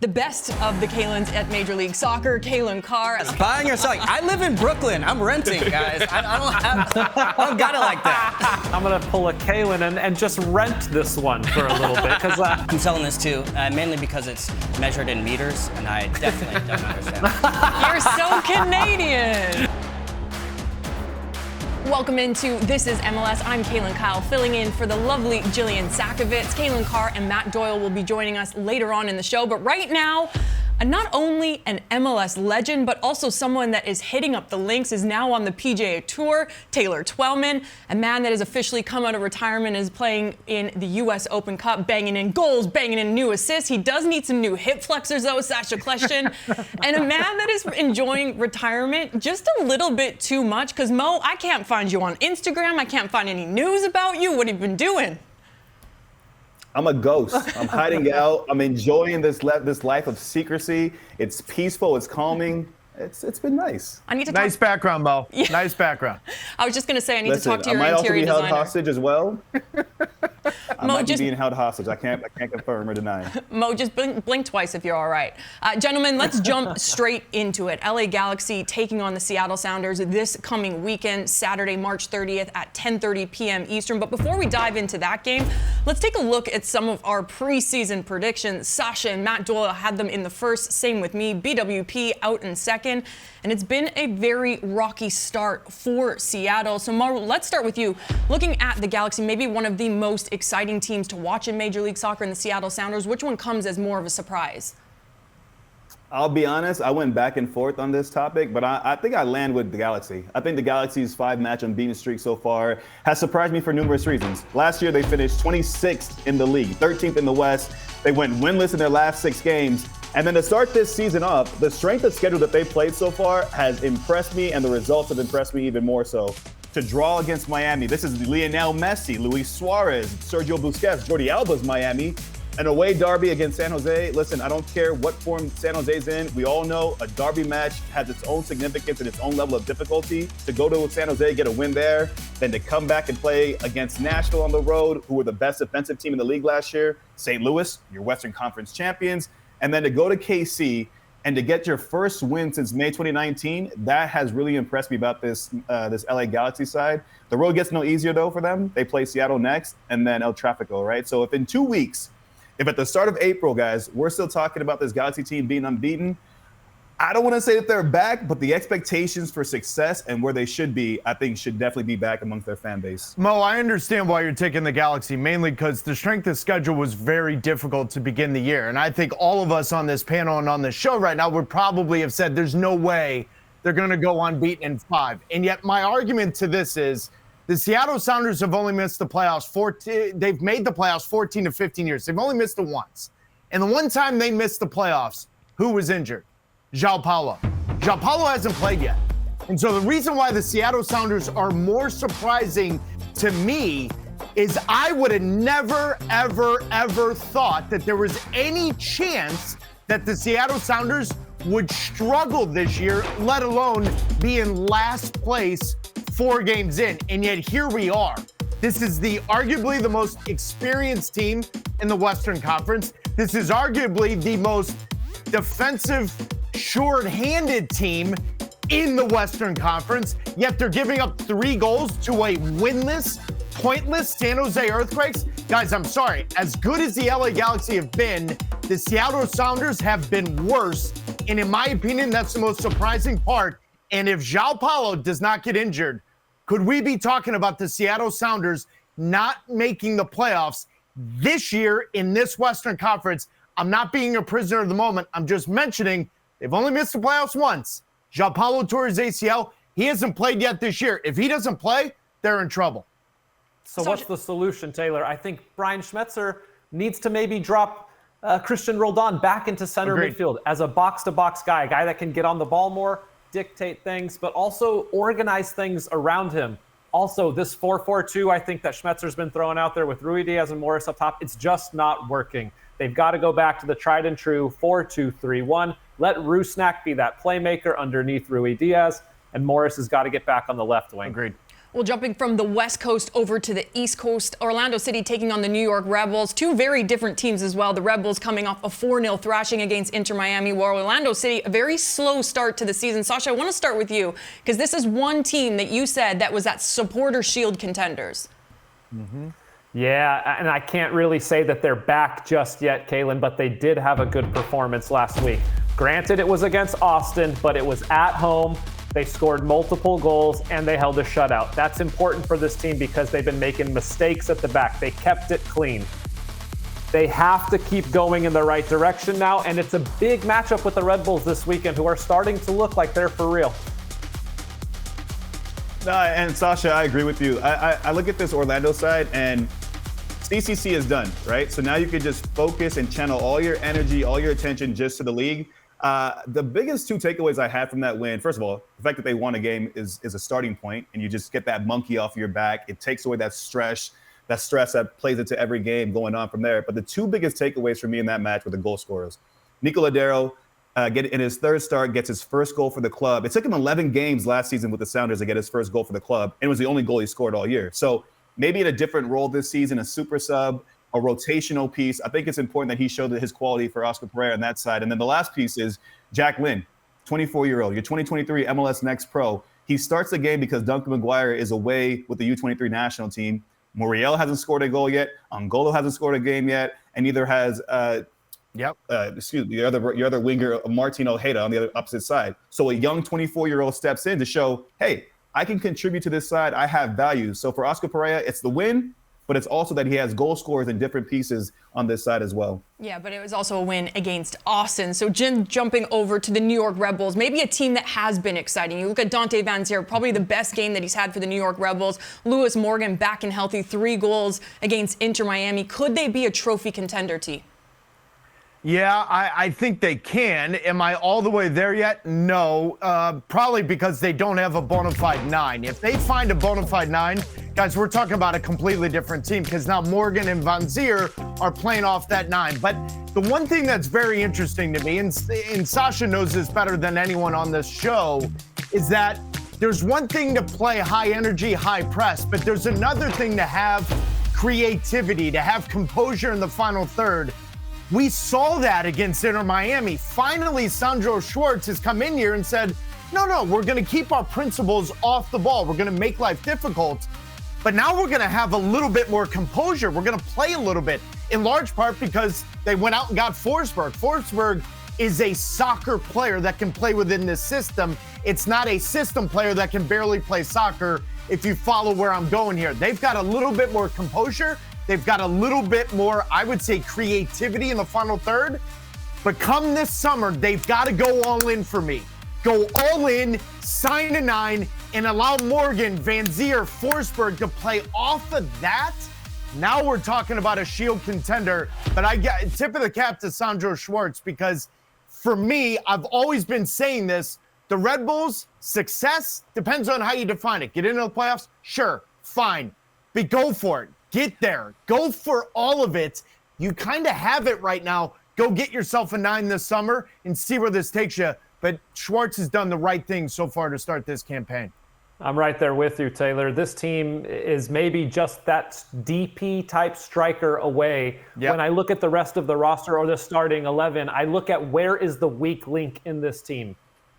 The best of the Kalens at Major League Soccer, Kalen Carr. Buying or selling. I live in Brooklyn. I'm renting, guys. I don't got it like that. I'm going to pull a Kalen and just rent this one for a little bit. Because I'm selling this too, mainly because it's measured in meters, and I definitely don't understand. You're so Canadian. Welcome into This is MLS. I'm Kaylin Kyle, filling in for the lovely Jillian Sakovitz. Kalen Carr and Matt Doyle will be joining us later on in the show. But right now, not only an MLS legend, but also someone that is hitting up the links, is now on the PGA Tour, Taylor Twellman, a man that has officially come out of retirement, is playing in the U.S. Open Cup, banging in goals, banging in new assists. He does need some new hip flexors, though, Sasha Kleshtin. And a man that is enjoying retirement just a little bit too much, because, Mo, I can't find you on Instagram. I can't find any news about you. What have you been doing? I'm a ghost. I'm hiding out. I'm enjoying this life of secrecy. It's peaceful. It's calming. It's been nice. I need to nice background, Mo. Yeah. Nice background. I was just going to say I need to talk to your interior designer. I might also be held hostage as well. I Mo, might be being held hostage. I can't confirm or deny. Mo, just blink twice if you're all right. Gentlemen, let's jump straight into it. LA Galaxy taking on the Seattle Sounders this coming weekend, Saturday, March 30th at 10:30 p.m. Eastern. But before we dive into that game, let's take a look at some of our preseason predictions. Sasha and Matt Doyle had them in the first, same with me. BWP out in second. And it's been a very rocky start for Seattle. So, Mo, let's start with you. Looking at the Galaxy, maybe one of the most exciting teams to watch in Major League Soccer in the Seattle Sounders. Which one comes as more of a surprise? I'll be honest, I went back and forth on this topic, but I think I land with the Galaxy. I think the Galaxy's 5-match unbeaten streak so far has surprised me for numerous reasons. Last year, they finished 26th in the league, 13th in the West. They went winless in their last 6 games. And then to start this season up, the strength of schedule that they've played so far has impressed me, and the results have impressed me even more so. To draw against Miami, this is Lionel Messi, Luis Suarez, Sergio Busquets, Jordi Alba's Miami. An away derby against San Jose. Listen, I don't care what form San Jose's in. We all know a derby match has its own significance and its own level of difficulty. To go to San Jose, get a win there, then to come back and play against Nashville on the road, who were the best defensive team in the league last year. St. Louis, your Western Conference champions. And then to go to KC and to get your first win since May 2019, that has really impressed me about this LA Galaxy side. The road gets no easier, though, for them. They play Seattle next and then El Tráfico, right? So if in 2 weeks, if at the start of April, guys, we're still talking about this Galaxy team being unbeaten, I don't want to say that they're back, but the expectations for success and where they should be, I think, should definitely be back amongst their fan base. Mo, I understand why you're taking the Galaxy, mainly because the strength of schedule was very difficult to begin the year. And I think all of us on this panel and on this show right now would probably have said there's no way they're going to go unbeaten in 5. And yet my argument to this is the Seattle Sounders have only missed the playoffs they've made the playoffs 14 to 15 years. They've only missed it once. And the one time they missed the playoffs, who was injured? João Paulo. João Paulo hasn't played yet. And so the reason why the Seattle Sounders are more surprising to me is I would have never, ever thought that there was any chance that the Seattle Sounders would struggle this year, let alone be in last place 4 games in. And yet here we are. This is arguably the most experienced team in the Western Conference. This is arguably the most defensive, short-handed team in the Western Conference, yet they're giving up 3 goals to a winless, pointless San Jose Earthquakes. Guys, I'm sorry. As good as the LA Galaxy have been, the Seattle Sounders have been worse. And in my opinion, that's the most surprising part. And if João Paulo does not get injured, could we be talking about the Seattle Sounders not making the playoffs this year in this Western Conference? I'm not being a prisoner of the moment. I'm just mentioning they've only missed the playoffs once. João Paulo tore his ACL. He hasn't played yet this year. If he doesn't play, they're in trouble. So what's the solution, Taylor? I think Brian Schmetzer needs to maybe drop Christian Roldan back into center midfield as a box-to-box guy, a guy that can get on the ball more, dictate things, but also organize things around him. Also, this 4-4-2, I think that Schmetzer's been throwing out there with Rui Diaz and Morris up top, it's just not working. They've got to go back to the tried and true 4-2-3-1. Let Rusnak be that playmaker underneath Rui Diaz, and Morris has got to get back on the left wing. Agreed. Well, jumping from the West Coast over to the East Coast, Orlando City taking on the New York Rebels. Two very different teams as well. The Rebels coming off a 4-0 thrashing against Inter Miami, while Orlando City, a very slow start to the season. Sasha, I want to start with you, because this is one team that you said that was at Supporter Shield contenders. Mm-hmm. Yeah, and I can't really say that they're back just yet, Kaylin, but they did have a good performance last week. Granted, it was against Austin, but it was at home. They scored multiple goals, and they held a shutout. That's important for this team because they've been making mistakes at the back. They kept it clean. They have to keep going in the right direction now, and it's a big matchup with the Red Bulls this weekend, who are starting to look like they're for real. And Sasha, I agree with you. I look at this Orlando side, and CCC is done, right? So now you can just focus and channel all your energy, all your attention just to the league. The biggest two takeaways I had from that win, first of all, the fact that they won a game is a starting point, and you just get that monkey off your back. It takes away that stress that plays into every game going on from there. But the two biggest takeaways for me in that match were the goal scorers. Nico Ladero, in his third start, gets his first goal for the club. It took him 11 games last season with the Sounders to get his first goal for the club, and it was the only goal he scored all year. So maybe in a different role this season, a super sub, a rotational piece. I think it's important that he showed his quality for Oscar Pereira on that side. And then the last piece is Jack Lynn, 24-year-old, your 2023 MLS Next Pro. He starts the game because Duncan McGuire is away with the U23 national team. Muriel hasn't scored a goal yet. Angolo hasn't scored a game yet. And neither has, your other winger, Martin Ojeda, on the other opposite side. So a young 24-year-old steps in to show, hey, I can contribute to this side. I have value. So for Oscar Pereira, it's the win, but it's also that he has goal scorers in different pieces on this side as well. Yeah, but it was also a win against Austin. So Jim, jumping over to the New York Rebels, maybe a team that has been exciting. You look at Dante Van Zier, probably the best game that he's had for the New York Rebels. Lewis Morgan back and healthy, 3 goals against Inter Miami. Could they be a trophy contender, T? Yeah, I think they can. Am I all the way there yet? No, probably because they don't have a bona fide 9. If they find a bona fide 9, guys, we're talking about a completely different team, because now Morgan and Van Zier are playing off that 9. But the one thing that's very interesting to me, and Sasha knows this better than anyone on this show, is that there's one thing to play high energy, high press, but there's another thing to have creativity, to have composure in the final third. We saw that against Inter Miami. Finally, Sandro Schwartz has come in here and said, no, we're going to keep our principles off the ball. We're going to make life difficult. But now we're going to have a little bit more composure. We're going to play a little bit, in large part because they went out and got Forsberg. Forsberg is a soccer player that can play within this system. It's not a system player that can barely play soccer, if you follow where I'm going here. They've got a little bit more composure. They've got a little bit more, I would say, creativity in the final third. But come this summer, they've got to go all in for me. Go all in, sign a 9, and allow Morgan, Van Zier, Forsberg to play off of that. Now we're talking about a Shield contender. But I get tip of the cap to Sandro Schwartz, because for me, I've always been saying this, the Red Bulls' success depends on how you define it. Get into the playoffs? Sure, fine. But go for it. Get there. Go for all of it. You kind of have it right now. Go get yourself a 9 this summer and see where this takes you. But Schwartz has done the right thing so far to start this campaign. I'm right there with you, Taylor. This team is maybe just that DP-type striker away. Yep. When I look at the rest of the roster or the starting 11, I look at where is the weak link in this team.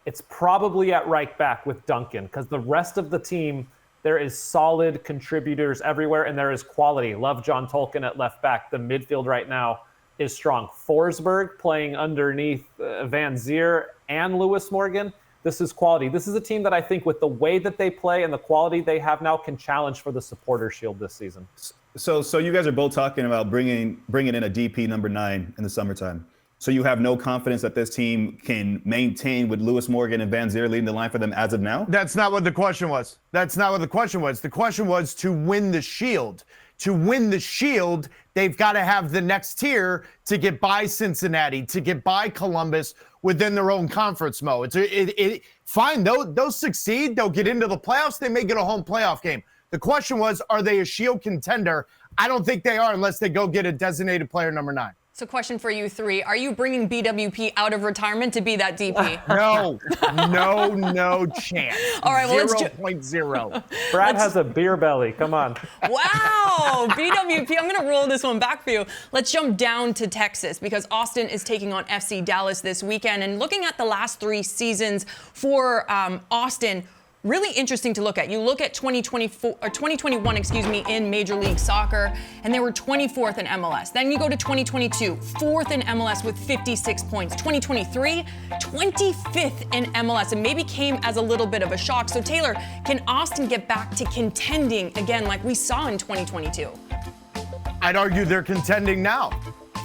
It's probably at right back with Duncan, because the rest of the team, there is solid contributors everywhere, and there is quality. Love John Tolkien at left back. The midfield right now is strong. Forsberg playing underneath Van Zier and Lewis Morgan. This is quality. This is a team that I think, with the way that they play and the quality they have now, can challenge for the Supporter Shield this season. So you guys are both talking about bringing in a DP number 9 in the summertime. So you have no confidence that this team can maintain with Lewis Morgan and Van Zier leading the line for them as of now? That's not what the question was. The question was to win the Shield. To win the Shield, they've got to have the next tier to get by Cincinnati, to get by Columbus within their own conference mode. Fine, they'll succeed. They'll get into the playoffs. They may get a home playoff game. The question was, are they a Shield contender? I don't think they are unless they go get a designated player number 9. So question for you three. Are you bringing BWP out of retirement to be that DP? No chance. All right, well, 0.0. Brad has a beer belly. Come on. Wow, BWP, I'm going to roll this one back for you. Let's jump down to Texas because Austin is taking on FC Dallas this weekend. And looking at the last 3 seasons for Austin, really interesting to look at. You look at 2021, in Major League Soccer, and they were 24th in MLS. Then you go to 2022, 4th in MLS with 56 points. 2023, 25th in MLS, and maybe came as a little bit of a shock. So Taylor, can Austin get back to contending again like we saw in 2022? I'd argue they're contending now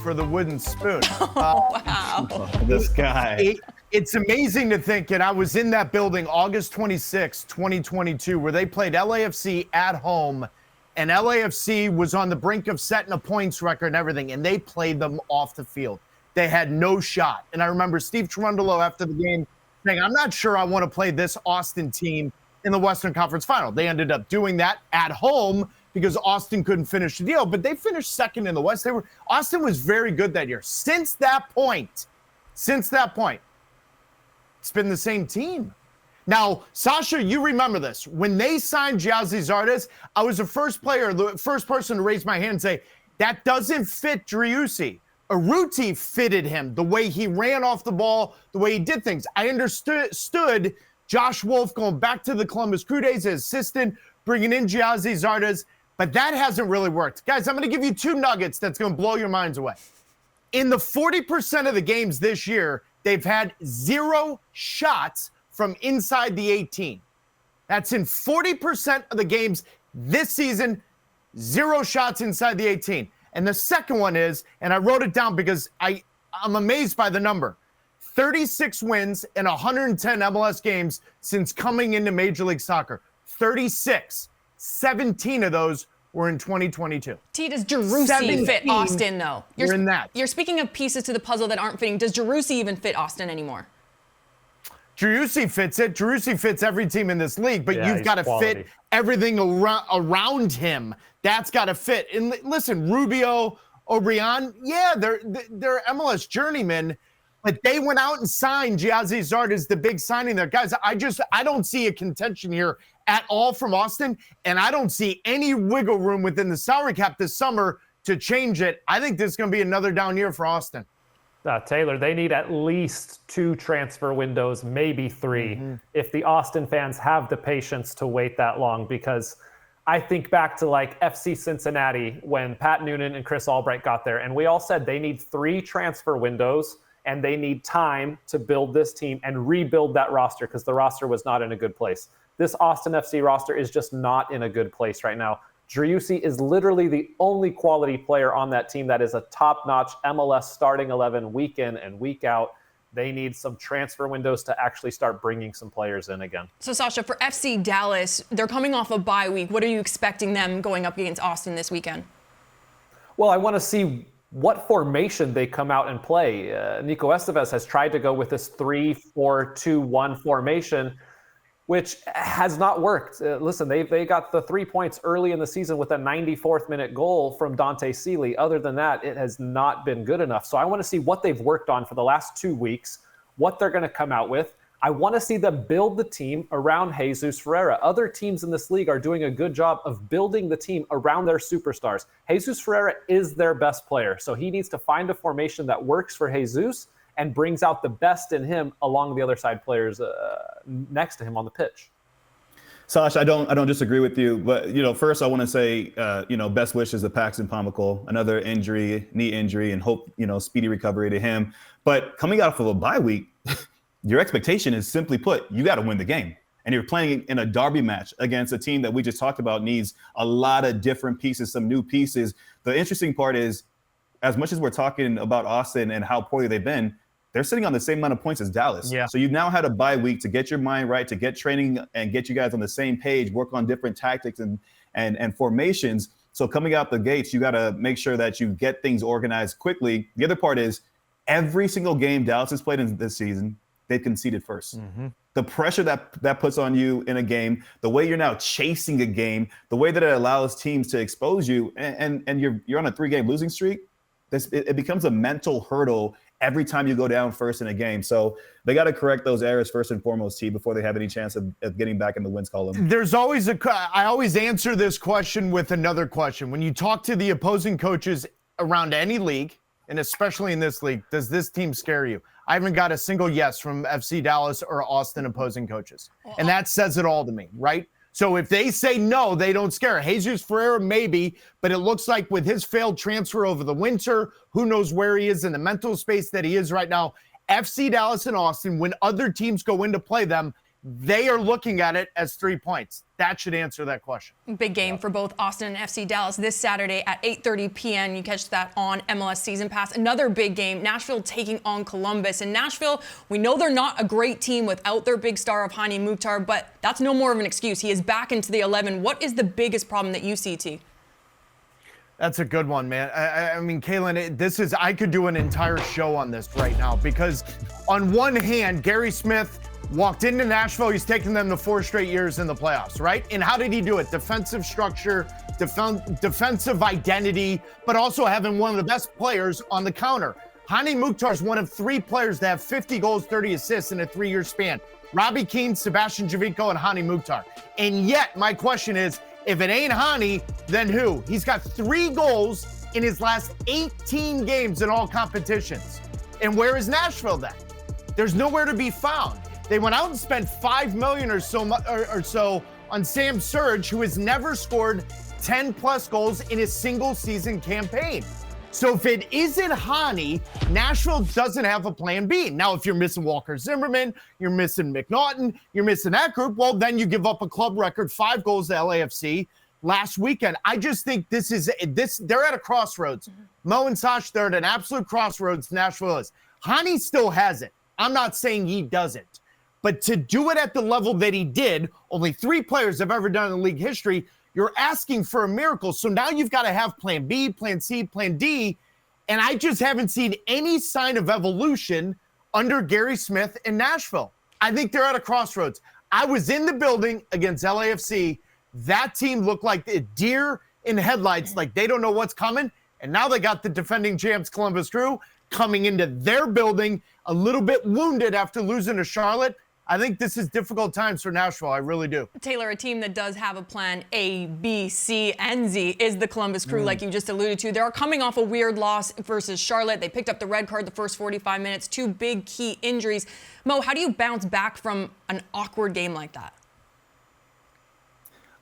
for the wooden spoon. Wow. This guy. It's amazing to think, and I was in that building August 26, 2022, where they played LAFC at home, and LAFC was on the brink of setting a points record and everything, and they played them off the field. They had no shot. And I remember Steve Cherundolo after the game saying, I'm not sure I want to play this Austin team in the Western Conference Final. They ended up doing that at home because Austin couldn't finish the deal, but they finished second in the West. Austin was very good that year. Since that point, it's been the same team. Now, Sasha, you remember this. When they signed Giazzi Zardes, I was the first person to raise my hand and say, that doesn't fit Driussi. Urruti fitted him, the way he ran off the ball, the way he did things. I understood Josh Wolf going back to the Columbus Crew days as assistant, bringing in Giazzi Zardes, but that hasn't really worked. Guys, I'm going to give you 2 nuggets that's going to blow your minds away. In the 40% of the games this year, they've had 0 shots from inside the 18. That's in 40% of the games this season, 0 shots inside the 18. And the second one is, and I wrote it down because I'm amazed by the number, 36 wins in 110 MLS games since coming into Major League Soccer. 36. 17 of those were in 2022. T, does Giroud fit Austin, though? You're speaking of pieces to the puzzle that aren't fitting. Does Giroud even fit Austin anymore? Driussi fits it. Driussi fits every team in this league, but you've got to fit everything around him. That's got to fit. And listen, Rubio, O'Brien, yeah, they're MLS journeymen, but they went out and signed Giazzi Zardes, the big signing there. Guys, I don't see a contention here at all from Austin, and I don't see any wiggle room within the salary cap this summer to change it. I think this is going to be another down year for Austin. Taylor, they need at least 2 transfer windows, maybe 3, if the Austin fans have the patience to wait that long, because I think back to like FC Cincinnati when Pat Noonan and Chris Albright got there, and we all said they need 3 transfer windows and they need time to build this team and rebuild that roster because the roster was not in a good place. This Austin FC roster is just not in a good place right now. Driussi is literally the only quality player on that team that is a top-notch MLS starting 11 week in and week out. They need some transfer windows to actually start bringing some players in again. So, Sasha, for FC Dallas, they're coming off a bye week. What are you expecting them going up against Austin this weekend? Well, I want to see what formation they come out and play. Nico Estevez has tried to go with this 3-4-2-1 formation, which has not worked. Listen, they got the 3 points early in the season with a 94th minute goal from Dante Seeley. Other than that, it has not been good enough. So I want to see what they've worked on for the last 2 weeks, what they're going to come out with. I want to see them build the team around Jesus Ferreira. Other teams in this league are doing a good job of building the team around their superstars. Jesus Ferreira is their best player, so he needs to find a formation that works for Jesus and brings out the best in him along the other side players next to him on the pitch. Sash, I don't disagree with you, but first I want to say best wishes to Paxton Pomykal, another knee injury, and hope speedy recovery to him. But coming out of a bye week, your expectation is, simply put, you got to win the game. And you're playing in a derby match against a team that we just talked about needs a lot of different pieces, some new pieces. The interesting part is, as much as we're talking about Austin and how poorly they've been, they're sitting on the same amount of points as Dallas. Yeah. So you've now had a bye week to get your mind right, to get training and get you guys on the same page, work on different tactics and formations. So coming out the gates, you got to make sure that you get things organized quickly. The other part is every single game Dallas has played in this season, they've conceded first. Mm-hmm. The pressure that puts on you in a game, the way you're now chasing a game, the way that it allows teams to expose you, and you're on a 3-game losing streak, it becomes a mental hurdle every time you go down first in a game. So they got to correct those errors first and foremost, T, before they have any chance of getting back in the wins column. I always answer this question with another question. When you talk to the opposing coaches around any league, and especially in this league, does this team scare you? I haven't got a single yes from FC Dallas or Austin opposing coaches. And that says it all to me, right? So if they say no, they don't scare. Jesus Ferreira, maybe, but it looks like with his failed transfer over the winter, who knows where he is in the mental space that he is right now. FC Dallas and Austin, when other teams go in to play them, they are looking at it as 3 points. That should answer that question. Big game for both Austin and FC Dallas this Saturday at 8:30 p.m. You catch that on MLS Season Pass. Another big game, Nashville taking on Columbus. And Nashville, we know they're not a great team without their big star of Hani Mukhtar, but that's no more of an excuse. He is back into the 11. What is the biggest problem that you see, T? That's a good one, man. I mean, Kaylin, I could do an entire show on this right now because on one hand, Gary Smith walked into Nashville. He's taken them to 4 straight years in the playoffs, right? And how did he do it? Defensive structure, defensive identity, but also having one of the best players on the counter. Hani Mukhtar is one of 3 players that have 50 goals, 30 assists in a 3-year span. Robbie Keane, Sebastian Javinko, and Hani Mukhtar. And yet, my question is, if it ain't Hani, then who? He's got 3 goals in his last 18 games in all competitions. And where is Nashville then? There's nowhere to be found. They went out and spent $5 million or so on Sam Surridge, who has never scored 10-plus goals in a single season campaign. So if it isn't Hani, Nashville doesn't have a plan B. Now, if you're missing Walker Zimmerman, you're missing McNaughton, you're missing that group, well, then you give up a club record 5 goals to LAFC last weekend. I just think they're at a crossroads. Mo and Sash, they're at an absolute crossroads, Nashville is. Hani still has it. I'm not saying he doesn't. But to do it at the level that he did, only 3 players have ever done in league history, you're asking for a miracle. So now you've got to have plan B, plan C, plan D. And I just haven't seen any sign of evolution under Gary Smith in Nashville. I think they're at a crossroads. I was in the building against LAFC. That team looked like a deer in headlights, like they don't know what's coming. And now they got the defending champs Columbus Crew coming into their building a little bit wounded after losing to Charlotte. I think this is difficult times for Nashville. I really do. Taylor, a team that does have a plan A, B, C, and Z is the Columbus Crew, like you just alluded to. They're coming off a weird loss versus Charlotte. They picked up the red card the first 45 minutes, 2 big key injuries. Mo, how do you bounce back from an awkward game like that?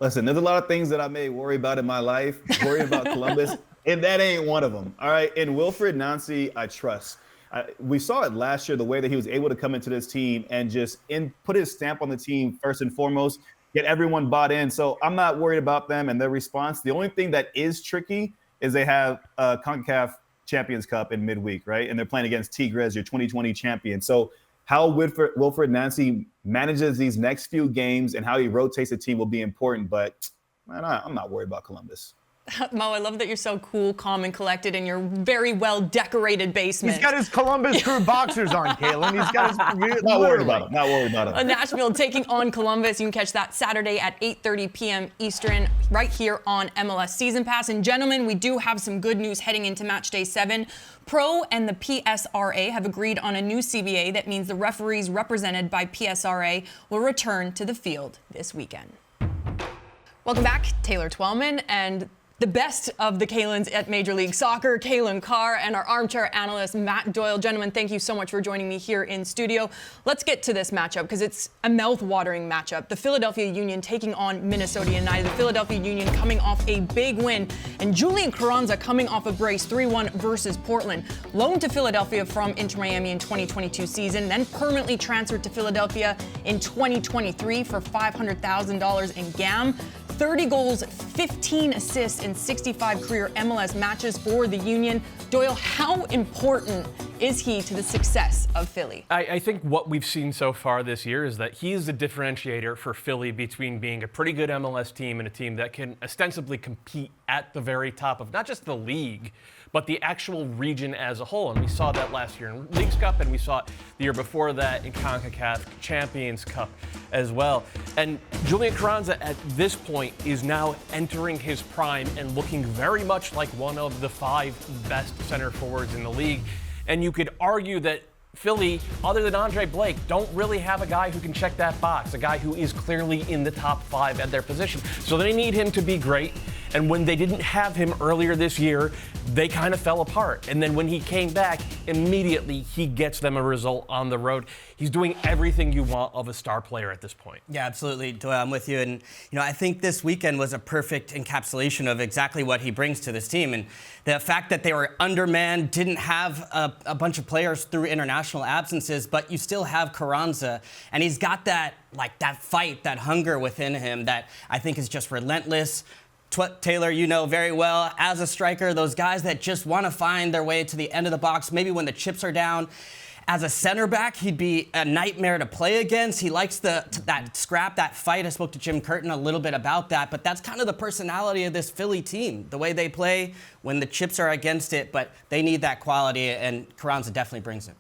Listen, there's a lot of things that I may worry about in my life, worry about Columbus, and that ain't one of them. All right, and Wilfried Nancy, I trust. We saw it last year, the way that he was able to come into this team and just put his stamp on the team first and foremost, get everyone bought in. So I'm not worried about them and their response. The only thing that is tricky is they have CONCACAF Champions Cup in midweek, right? And they're playing against Tigres, your 2020 champion. So how Wilfried Nancy manages these next few games and how he rotates the team will be important. But man, I'm not worried about Columbus. Mo, I love that you're so cool, calm, and collected in your very well-decorated basement. He's got his Columbus Crew boxers on, Kaylin. He's got his... Not worried about him. Not worried about him. Nashville taking on Columbus. You can catch that Saturday at 8:30 p.m. Eastern right here on MLS Season Pass. And gentlemen, we do have some good news heading into Match Day 7. Pro and the PSRA have agreed on a new CBA that means the referees represented by PSRA will return to the field this weekend. Welcome back, Taylor Twellman, and the best of the Kaylins at Major League Soccer, Kaylin Carr, and our armchair analyst, Matt Doyle. Gentlemen, thank you so much for joining me here in studio. Let's get to this matchup because it's a mouth-watering matchup. The Philadelphia Union taking on Minnesota United. The Philadelphia Union coming off a big win, and Julian Carranza coming off a brace 3-1 versus Portland. Loaned to Philadelphia from Inter Miami in 2022 season, then permanently transferred to Philadelphia in 2023 for $500,000 in GAM. 30 goals, 15 assists in 65 career MLS matches for the Union. Doyle, how important is he to the success of Philly? I think what we've seen so far this year is that he is the differentiator for Philly between being a pretty good MLS team and a team that can ostensibly compete at the very top of not just the league, but the actual region as a whole. And we saw that last year in Leagues Cup, and we saw it the year before that in CONCACAF Champions Cup as well. And Julian Carranza at this point is now entering his prime and looking very much like one of the 5 best center forwards in the league. And you could argue that Philly, other than Andre Blake, don't really have a guy who can check that box, a guy who is clearly in the top 5 at their position. So they need him to be great. And when they didn't have him earlier this year, they kind of fell apart. And then when he came back, immediately he gets them a result on the road. He's doing everything you want of a star player at this point. Yeah, absolutely, Doyle, I'm with you. And, I think this weekend was a perfect encapsulation of exactly what he brings to this team. And the fact that they were undermanned, didn't have a bunch of players through international absences, but you still have Carranza. And he's got that fight, that hunger within him that I think is just relentless. Taylor, you know very well, as a striker, those guys that just want to find their way to the end of the box, maybe when the chips are down. As a center back, he'd be a nightmare to play against. He likes that scrap, that fight. I spoke to Jim Curtin a little bit about that, but that's kind of the personality of this Philly team, the way they play when the chips are against it, but they need that quality, and Carranza definitely brings it.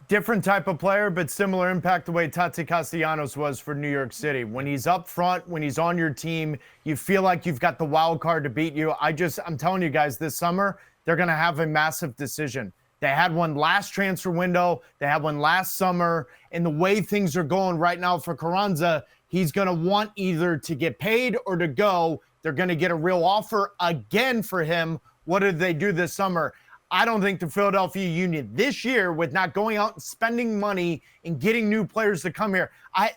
Different type of player, but similar impact the way Tati Castellanos was for New York City. When he's up front, when he's on your team, you feel like you've got the wild card to beat you. I'm telling you guys, this summer, they're going to have a massive decision. They had one last transfer window. They had one last summer. And the way things are going right now for Carranza, he's going to want either to get paid or to go. They're going to get a real offer again for him. What did they do this summer? I don't think the Philadelphia Union this year, with not going out and spending money and getting new players to come here,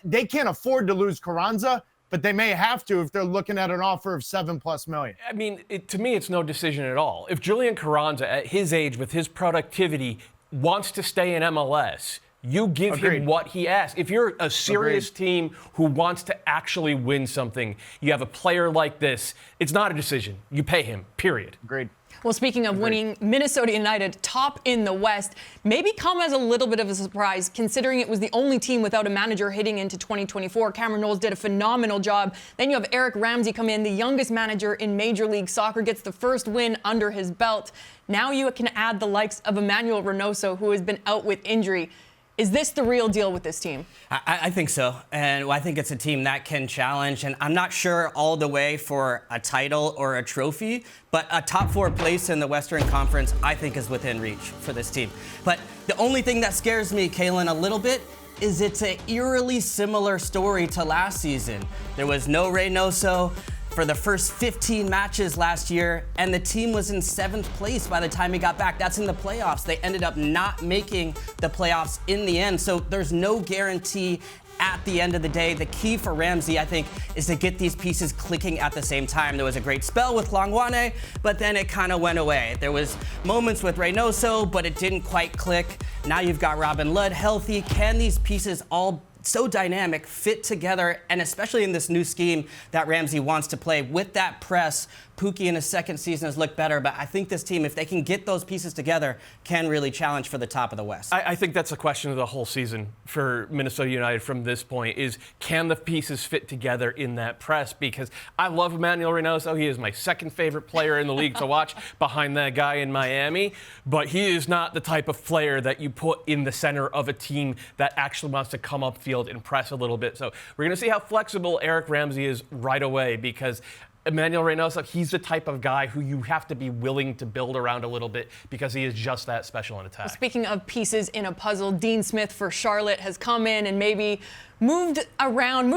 they can't afford to lose Carranza, but they may have to if they're looking at an offer of $7+ million. I mean, to me, it's no decision at all. If Julian Carranza, at his age, with his productivity, wants to stay in MLS, you give him what he asks. If you're a serious team who wants to actually win something, you have a player like this, it's not a decision. You pay him, period. Agreed. Well, speaking of winning, Minnesota United, top in the West, maybe come as a little bit of a surprise, considering it was the only team without a manager heading into 2024. Cameron Knowles did a phenomenal job. Then you have Eric Ramsey come in, the youngest manager in Major League Soccer, gets the first win under his belt. Now you can add the likes of Emmanuel Reynoso, who has been out with injury. Is this the real deal with this team? I think so. And I think it's a team that can challenge. And I'm not sure all the way for a title or a trophy, but a top 4 place in the Western Conference, I think, is within reach for this team. But the only thing that scares me, Kalen, a little bit, is it's an eerily similar story to last season. There was no Reynoso for the first 15 matches last year, and the team was in 7th place by the time he got back. That's in the playoffs. They ended up not making the playoffs in the end, so there's no guarantee at the end of the day. The key for Ramsey, I think, is to get these pieces clicking at the same time. There was a great spell with Longwane, but then it kind of went away. There was moments with Reynoso, but it didn't quite click. Now you've got Robin Ludd healthy. Can these pieces all so dynamic fit together, and especially in this new scheme that Ramsey wants to play with that press? Pookie in his second season has looked better, but I think this team, if they can get those pieces together, can really challenge for the top of the West. I think that's a question of the whole season for Minnesota United from this point is, can the pieces fit together in that press? Because I love Emmanuel Reynoso. He is my second favorite player in the league to watch behind that guy in Miami, but he is not the type of player that you put in the center of a team that actually wants to come upfield and press a little bit. So we're going to see how flexible Eric Ramsey is right away, because Emmanuel Reynoso, he's the type of guy who you have to be willing to build around a little bit because he is just that special in attack. Well, speaking of pieces in a puzzle, Dean Smith for Charlotte has come in and maybe moved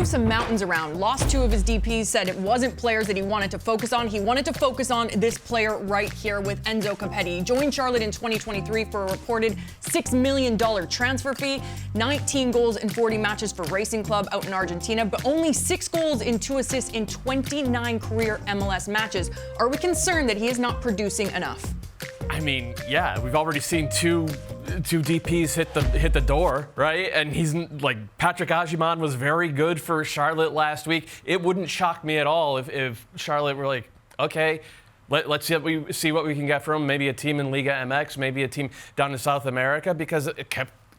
some mountains around. Lost 2 of his DPs, said it wasn't players that he wanted to focus on. He wanted to focus on this player right here with Enzo Cappetti. He joined Charlotte in 2023 for a reported $6 million transfer fee, 19 goals in 40 matches for Racing Club out in Argentina, but only 6 goals and 2 assists in 29 career MLS matches. Are we concerned that he is not producing enough? I mean, yeah, we've already seen two DPs hit the door, right? And he's like, Patrick Agyemang was very good for Charlotte last week. It wouldn't shock me at all if Charlotte were like, okay, Let's see what we can get from him. Maybe a team in Liga MX, maybe a team down in South America, because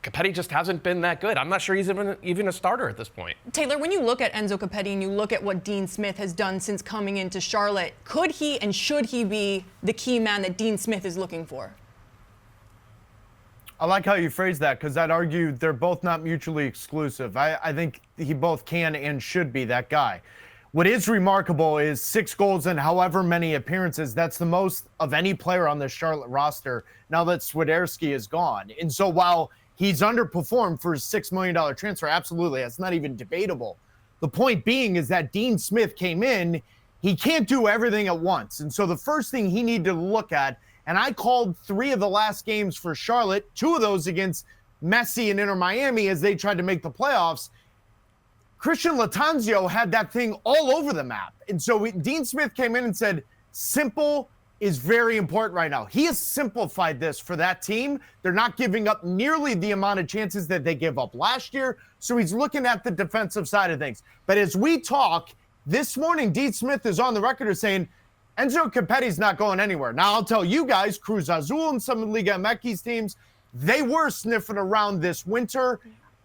Cappetti just hasn't been that good. I'm not sure he's even a starter at this point. Taylor, when you look at Enzo Cappetti and you look at what Dean Smith has done since coming into Charlotte, could he and should he be the key man that Dean Smith is looking for? I like how you phrase that, because I'd argue they're both not mutually exclusive. I think he both can and should be that guy. What is remarkable is 6 goals in however many appearances. That's the most of any player on the Charlotte roster now that Swiderski is gone. And so while he's underperformed for his $6 million transfer, absolutely, that's not even debatable. The point being is that Dean Smith came in, he can't do everything at once. And so the first thing he needed to look at, and I called 3 of the last games for Charlotte, 2 of those against Messi and Inter Miami as they tried to make the playoffs. Christian Latanzio had that thing all over the map. And so Dean Smith came in and said, simple is very important right now. He has simplified this for that team. They're not giving up nearly the amount of chances that they gave up last year. So he's looking at the defensive side of things. But as we talk, this morning, Dean Smith is on the record as saying, Enzo Cappetti's not going anywhere. Now, I'll tell you guys, Cruz Azul and some of Liga MX teams, they were sniffing around this winter.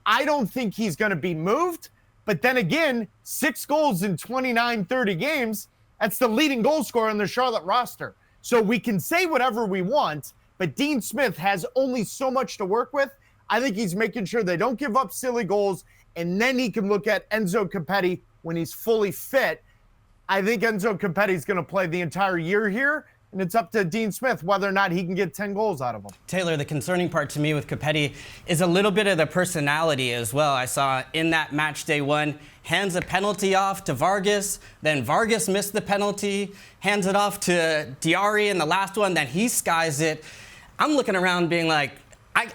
I don't think he's going to be moved. But then again, 6 goals in 29, 30 games, that's the leading goal scorer on the Charlotte roster. So we can say whatever we want, but Dean Smith has only so much to work with. I think he's making sure they don't give up silly goals, and then he can look at Enzo Cappetti when he's fully fit. I think Enzo Cappetti is going to play the entire year here, and it's up to Dean Smith whether or not he can get 10 goals out of him. Taylor, the concerning part to me with Cappetti is a little bit of the personality as well. I saw in that match day 1, hands a penalty off to Vargas, then Vargas missed the penalty, hands it off to Diarry in the last one, then he skies it. I'm looking around being like,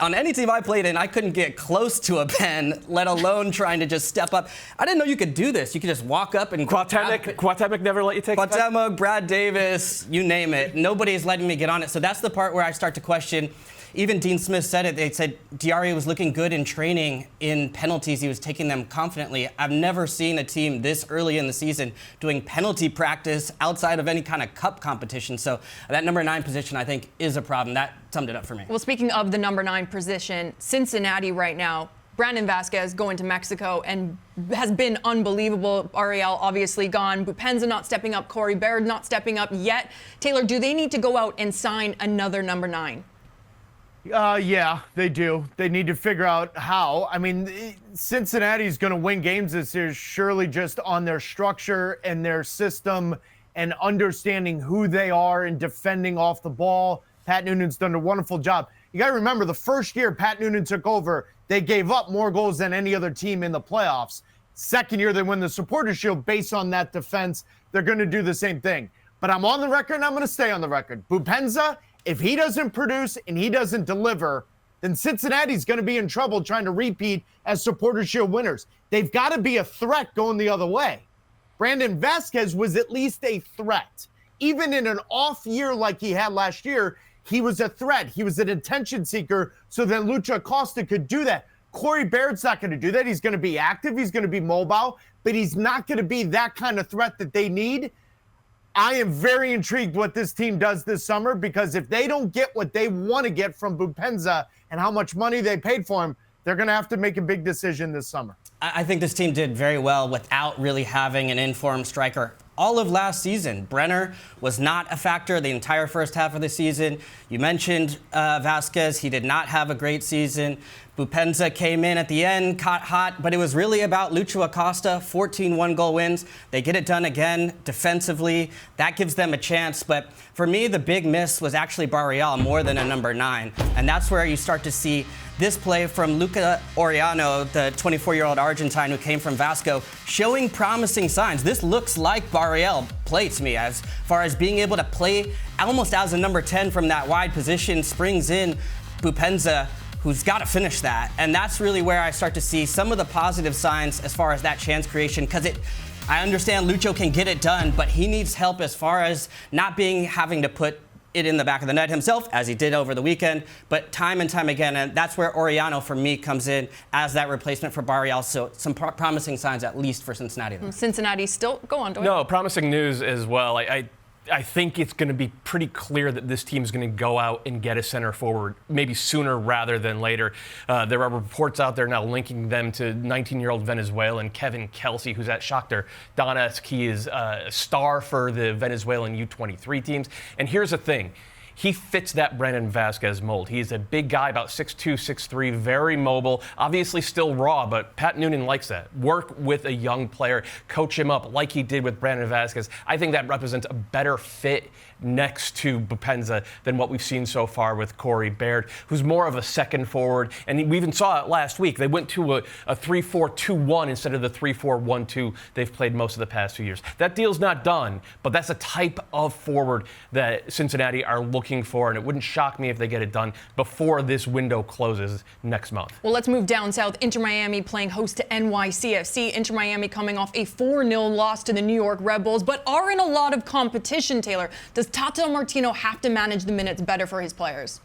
on any team I played in, I couldn't get close to a pen, let alone trying to just step up. I didn't know you could do this. You could just walk up and Cuauhtemoc never let you take it. Cuauhtemoc, Brad Davis, you name it. Nobody's letting me get on it. So that's the part where I start to question. Even Dean Smith said it. They said Diarry was looking good in training in penalties. He was taking them confidently. I've never seen a team this early in the season doing penalty practice outside of any kind of cup competition. So that number 9 position, I think, is a problem. That summed it up for me. Well, speaking of the number 9 position, Cincinnati right now, Brandon Vazquez going to Mexico and has been unbelievable. Ariel obviously gone. Bupenza not stepping up. Corey Baird not stepping up yet. Taylor, do they need to go out and sign another number 9? Yeah, they do. They need to figure out how. I mean, Cincinnati's going to win games this year surely just on their structure and their system and understanding who they are and defending off the ball. Pat Noonan's done a wonderful job. You got to remember, the first year Pat Noonan took over, they gave up more goals than any other team in the playoffs. Second year, they win the Supporters' Shield based on that defense. They're going to do the same thing. But I'm on the record, and I'm going to stay on the record. Bupenza, if he doesn't produce and he doesn't deliver, then Cincinnati's going to be in trouble trying to repeat as Supporters' Shield winners. They've got to be a threat going the other way. Brandon Vazquez was at least a threat. Even in an off year like he had last year, he was a threat. He was an attention seeker, so then Lucha Acosta could do that. Corey Baird's not going to do that. He's going to be active. He's going to be mobile, but he's not going to be that kind of threat that they need. I am very intrigued what this team does this summer, because if they don't get what they want to get from Bupenza and how much money they paid for him, they're going to have to make a big decision this summer. I think this team did very well without really having an informed striker. All of last season, Brenner was not a factor the entire first half of the season. You mentioned Vazquez. He did not have a great season. Bupenza came in at the end, caught hot, but it was really about Lucha Acosta, 14 one-goal wins. They get it done again defensively. That gives them a chance. But for me, the big miss was actually Barreal more than a number 9. And that's where you start to see this play from Luca Orano, the 24-year-old Argentine who came from Vasco, showing promising signs. This looks like Barreal play to me, as far as being able to play almost as a number 10 from that wide position, springs in Bupenza, who's got to finish that. And that's really where I start to see some of the positive signs as far as that chance creation, because I understand Lucho can get it done, but he needs help as far as not having to put it in the back of the net himself, as he did over the weekend, but time and time again. And that's where Orellano, for me, comes in as that replacement for Barreal. So some promising signs, at least for Cincinnati. Cincinnati still, go on, Doyle. No, promising news as well. I think it's going to be pretty clear that this team is going to go out and get a center forward, maybe sooner rather than later. There are reports out there now linking them to 19-year-old Venezuelan Kevin Kelsey, who's at Shakhtar Donetsk. He is a star for the Venezuelan U23 teams. And here's the thing. He fits that Brandon Vazquez mold. He's a big guy, about 6'2", 6'3", very mobile, obviously still raw, but Pat Noonan likes that. Work with a young player, coach him up like he did with Brandon Vazquez. I think that represents a better fit next to Bopenza than what we've seen so far with Corey Baird, who's more of a second forward. And we even saw it last week. They went to a 3-4-2-1 instead of the 3-4-1-2 they've played most of the past 2 years. That deal's not done, but that's a type of forward that Cincinnati are looking for, and it wouldn't shock me if they get it done before this window closes next month. Well, let's move down south. Inter Miami playing host to NYCFC. Inter Miami coming off a 4-0 loss to the New York Red Bulls, but are in a lot of competition, Taylor. Does Tata Martino have to manage the minutes better for his players?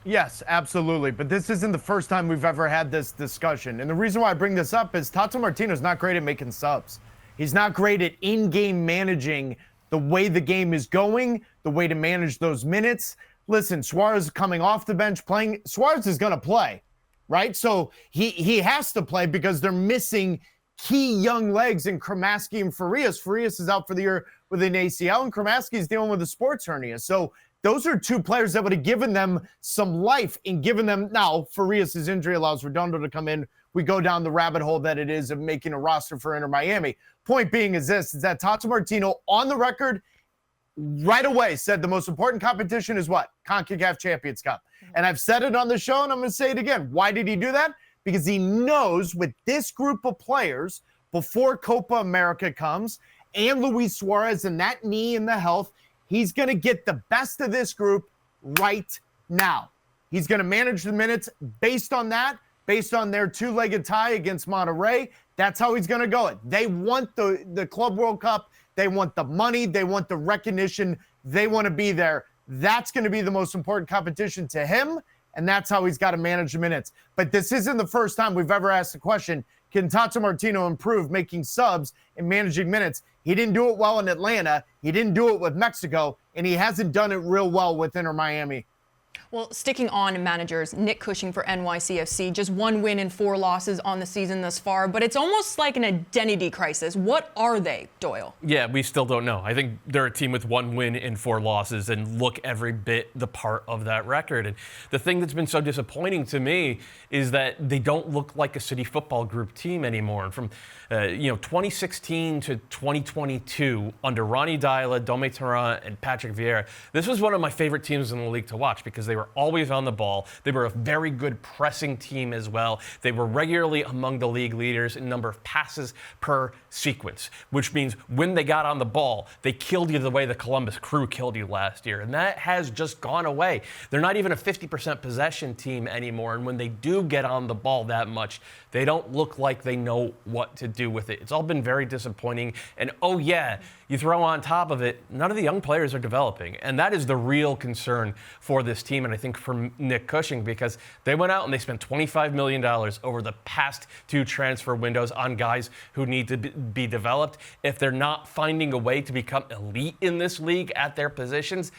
Yes, absolutely. But this isn't the first time we've ever had this discussion. And the reason why I bring this up is Tata Martino's not great at making subs. He's not great at in-game managing the way the game is going, the way to manage those minutes. Listen, Suarez coming off the bench playing. Suarez is going to play, right? So he has to play because they're missing key young legs in Kramaski and Farias. Farias is out for the year with an ACL, and Kramaski is dealing with a sports hernia. So those are two players that would have given them some life and given them. Now, Farias' injury allows Redondo to come in. We go down the rabbit hole that it is of making a roster for Inter Miami. Point being is that Tata Martino on the record right away said the most important competition is what? CONCACAF Champions Cup. And I've said it on the show, and I'm going to say it again. Why did he do that? Because he knows with this group of players, before Copa America comes, and Luis Suarez and that knee and the health, he's going to get the best of this group right now. He's going to manage the minutes based on that, based on their two-legged tie against Monterrey. That's how he's going to go it. They want the Club World Cup. They want the money. They want the recognition. They want to be there. That's going to be the most important competition to him, and that's how he's got to manage the minutes. But this isn't the first time we've ever asked the question, can Tata Martino improve making subs and managing minutes? He didn't do it well in Atlanta. He didn't do it with Mexico, and he hasn't done it real well with Inter Miami. Well, sticking on managers, Nick Cushing for NYCFC, just 1 win and 4 losses on the season thus far, but it's almost like an identity crisis. What are they, Doyle? Yeah, we still don't know. I think they're a team with 1 win and 4 losses and look every bit the part of that record. And the thing that's been so disappointing to me is that they don't look like a City Football Group team anymore. And from 2016 to 2022, under Ronnie Deila, Dome Tarrant, and Patrick Vieira, this was one of my favorite teams in the league to watch because they were always on the ball. They were a very good pressing team as well. They were regularly among the league leaders in number of passes per sequence, which means when they got on the ball, they killed you the way the Columbus Crew killed you last year. And that has just gone away. They're not even a 50% possession team anymore. And when they do get on the ball that much, they don't look like they know what to do with it. It's all been very disappointing. And oh yeah, you throw on top of it, none of the young players are developing. And that is the real concern for this team, and I think for Nick Cushing, because they went out and they spent $25 million over the past 2 transfer windows on guys who need to be developed. If they're not finding a way to become elite in this league at their positions,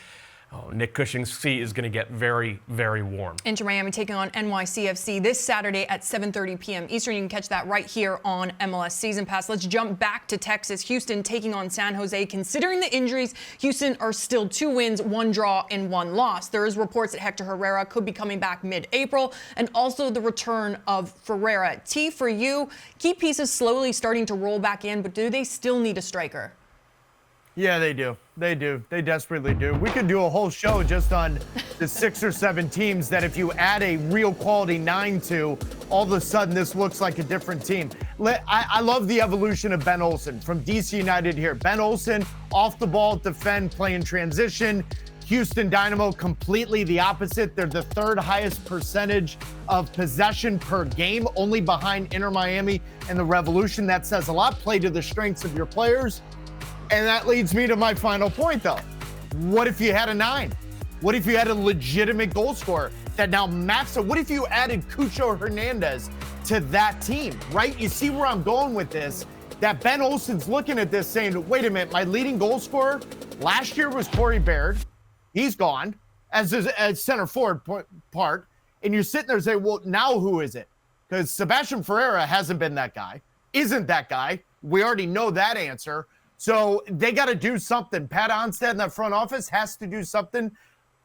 Nick Cushing's seat is going to get very, very warm. Inter Miami taking on NYCFC this Saturday at 7:30 p.m. Eastern. You can catch that right here on MLS Season Pass. Let's jump back to Texas. Houston taking on San Jose. Considering the injuries, Houston are still 2 wins, 1 draw, and 1 loss. There is reports that Hector Herrera could be coming back mid-April, and also the return of Ferreira. T, for you, key pieces slowly starting to roll back in, but do they still need a striker? Yeah, they do. They do. They desperately do. We could do a whole show just on the 6 or 7 teams that if you add a real quality 9 to, all of a sudden this looks like a different team. I love the evolution of Ben Olsen from DC United here. Ben Olsen, off the ball, defend, play in transition. Houston Dynamo, completely the opposite. They're the 3rd highest percentage of possession per game, only behind Inter Miami and the Revolution. That says a lot. Play to the strengths of your players. And that leads me to my final point, though. What if you had a 9? What if you had a legitimate goal scorer that now maps it? What if you added Cucho Hernandez to that team, right? You see where I'm going with this? That Ben Olsen's looking at this saying, wait a minute, my leading goal scorer Last year was Corey Baird. He's gone as center forward part. And you're sitting there saying, well, now who is it? Because Sebastian Ferreira hasn't been that guy, isn't that guy. We already know that answer. So they got to do something. Pat Onstad in that front office has to do something.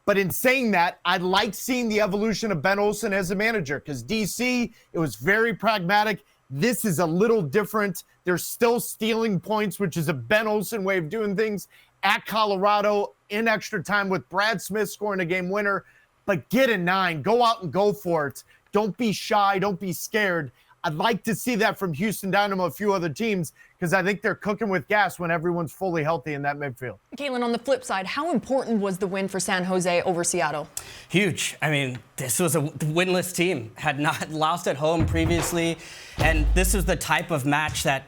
But in saying that, I like seeing the evolution of Ben Olsen as a manager because DC, it was very pragmatic. This is a little different. They're still stealing points, which is a Ben Olsen way of doing things at Colorado in extra time with Brad Smith scoring a game winner. But get a 9. Go out and go for it. Don't be shy. Don't be scared. I'd like to see that from Houston Dynamo, a few other teams, because I think they're cooking with gas when everyone's fully healthy in that midfield. Caitlin, on the flip side, how important was the win for San Jose over Seattle? Huge. I mean, this was a winless team, had not lost at home previously, and this was the type of match that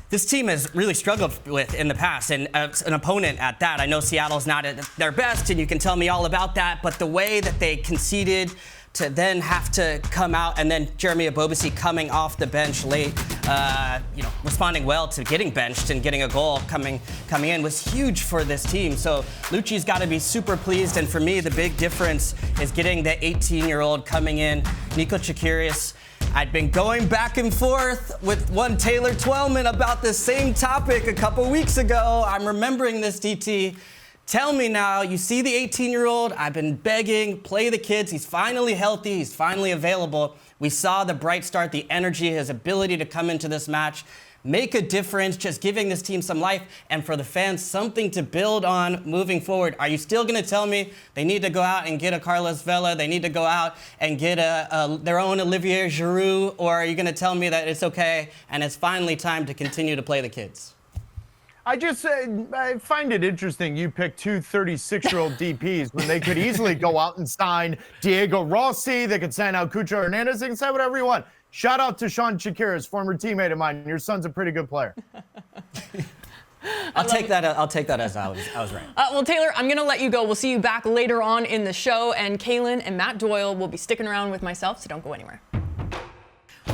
this team has really struggled with in the past, and as an opponent at that. I know Seattle's not at their best, and you can tell me all about that, but the way that they conceded to then have to come out, and then Jeremy Ebobisse coming off the bench late, responding well to getting benched and getting a goal coming in was huge for this team. So Lucci's got to be super pleased, and for me, the big difference is getting the 18-year-old coming in, Nico Chikirias. I'd been going back and forth with one Taylor Twellman about this same topic a couple weeks ago. I'm remembering this, DT. Tell me now, you see the 18-year-old, I've been begging, play the kids, he's finally healthy, he's finally available. We saw the bright start, the energy, his ability to come into this match, make a difference, just giving this team some life, and for the fans, something to build on moving forward. Are you still gonna tell me they need to go out and get a Carlos Vela, they need to go out and get their own Olivier Giroud, or are you gonna tell me that it's okay and it's finally time to continue to play the kids? I find it interesting you picked two 36-year-old DPs when they could easily go out and sign Diego Rossi. They could sign out Cucho Hernandez. They can say whatever you want. Shout out to Sean Chikirias, former teammate of mine. Your son's a pretty good player. I'll take that as I was right. Well, Taylor, I'm going to let you go. We'll see you back later on in the show. And Kaylin and Matt Doyle will be sticking around with myself, so don't go anywhere.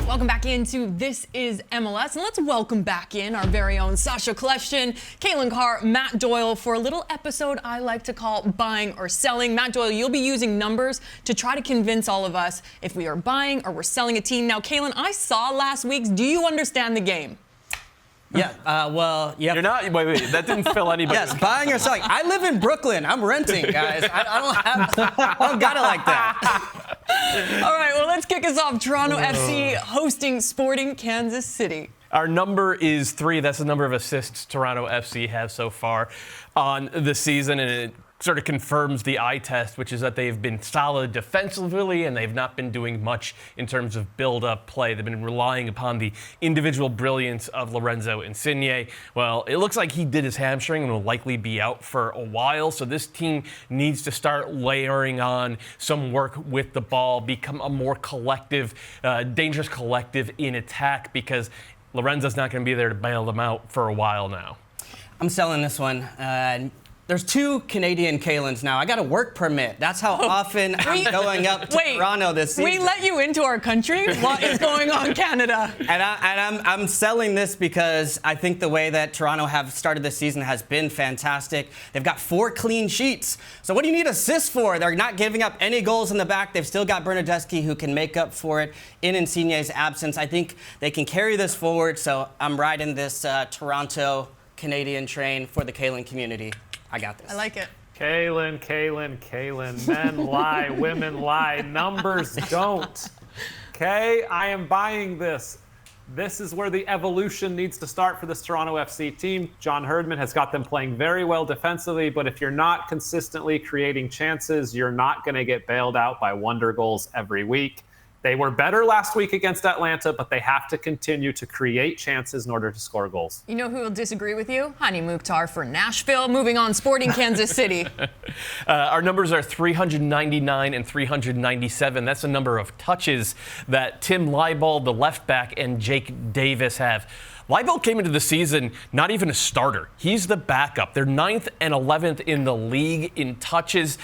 Welcome back into This is MLS, and let's welcome back in our very own Sasha Kleshtin, Caitlin Carr, Matt Doyle for a little episode I like to call Buying or Selling. Matt Doyle, you'll be using numbers to try to convince all of us if we are buying or we're selling a team. Now, Caitlin, I saw last week's. Do you understand the game? Yeah, yeah. You're not, wait, that didn't fill anybody. Yes, buying or selling. I live in Brooklyn. I'm renting, guys. I don't got it like that. All right, well, let's kick us off. Toronto FC hosting Sporting Kansas City. Our number is 3. That's the number of assists Toronto FC have so far on the season, and it sort of confirms the eye test, which is that they've been solid defensively and they've not been doing much in terms of build-up play. They've been relying upon the individual brilliance of Lorenzo Insigne. Well, it looks like he did his hamstring and will likely be out for a while, so this team needs to start layering on some work with the ball, become a more collective, dangerous collective in attack, because Lorenzo's not going to be there to bail them out for a while now. I'm selling this one. There's 2 Canadian Kaylins now. I got a work permit. That's how often I'm going up to Toronto this season. We let you into our country? What is going on, Canada? And I'm selling this because I think the way that Toronto have started this season has been fantastic. They've got 4 clean sheets. So what do you need assists for? They're not giving up any goals in the back. They've still got Bernardeschi who can make up for it in Insigne's absence. I think they can carry this forward. So I'm riding this Toronto Canadian train for the Kaylin community. I got this. I like it. Kaylin. Men lie, women lie, numbers don't. Okay, I am buying this. This is where the evolution needs to start for this Toronto FC team. John Herdman has got them playing very well defensively, but if you're not consistently creating chances, you're not going to get bailed out by wonder goals every week. They were better last week against Atlanta, but they have to continue to create chances in order to score goals. You know who will disagree with you? Hani Mukhtar for Nashville. Moving on, Sporting Kansas City. Our numbers are 399 and 397. That's the number of touches that Tim Leibold, the left back, and Jake Davis have. Leibelt came into the season not even a starter. He's the backup. They're 9th and 11th in the league in touches.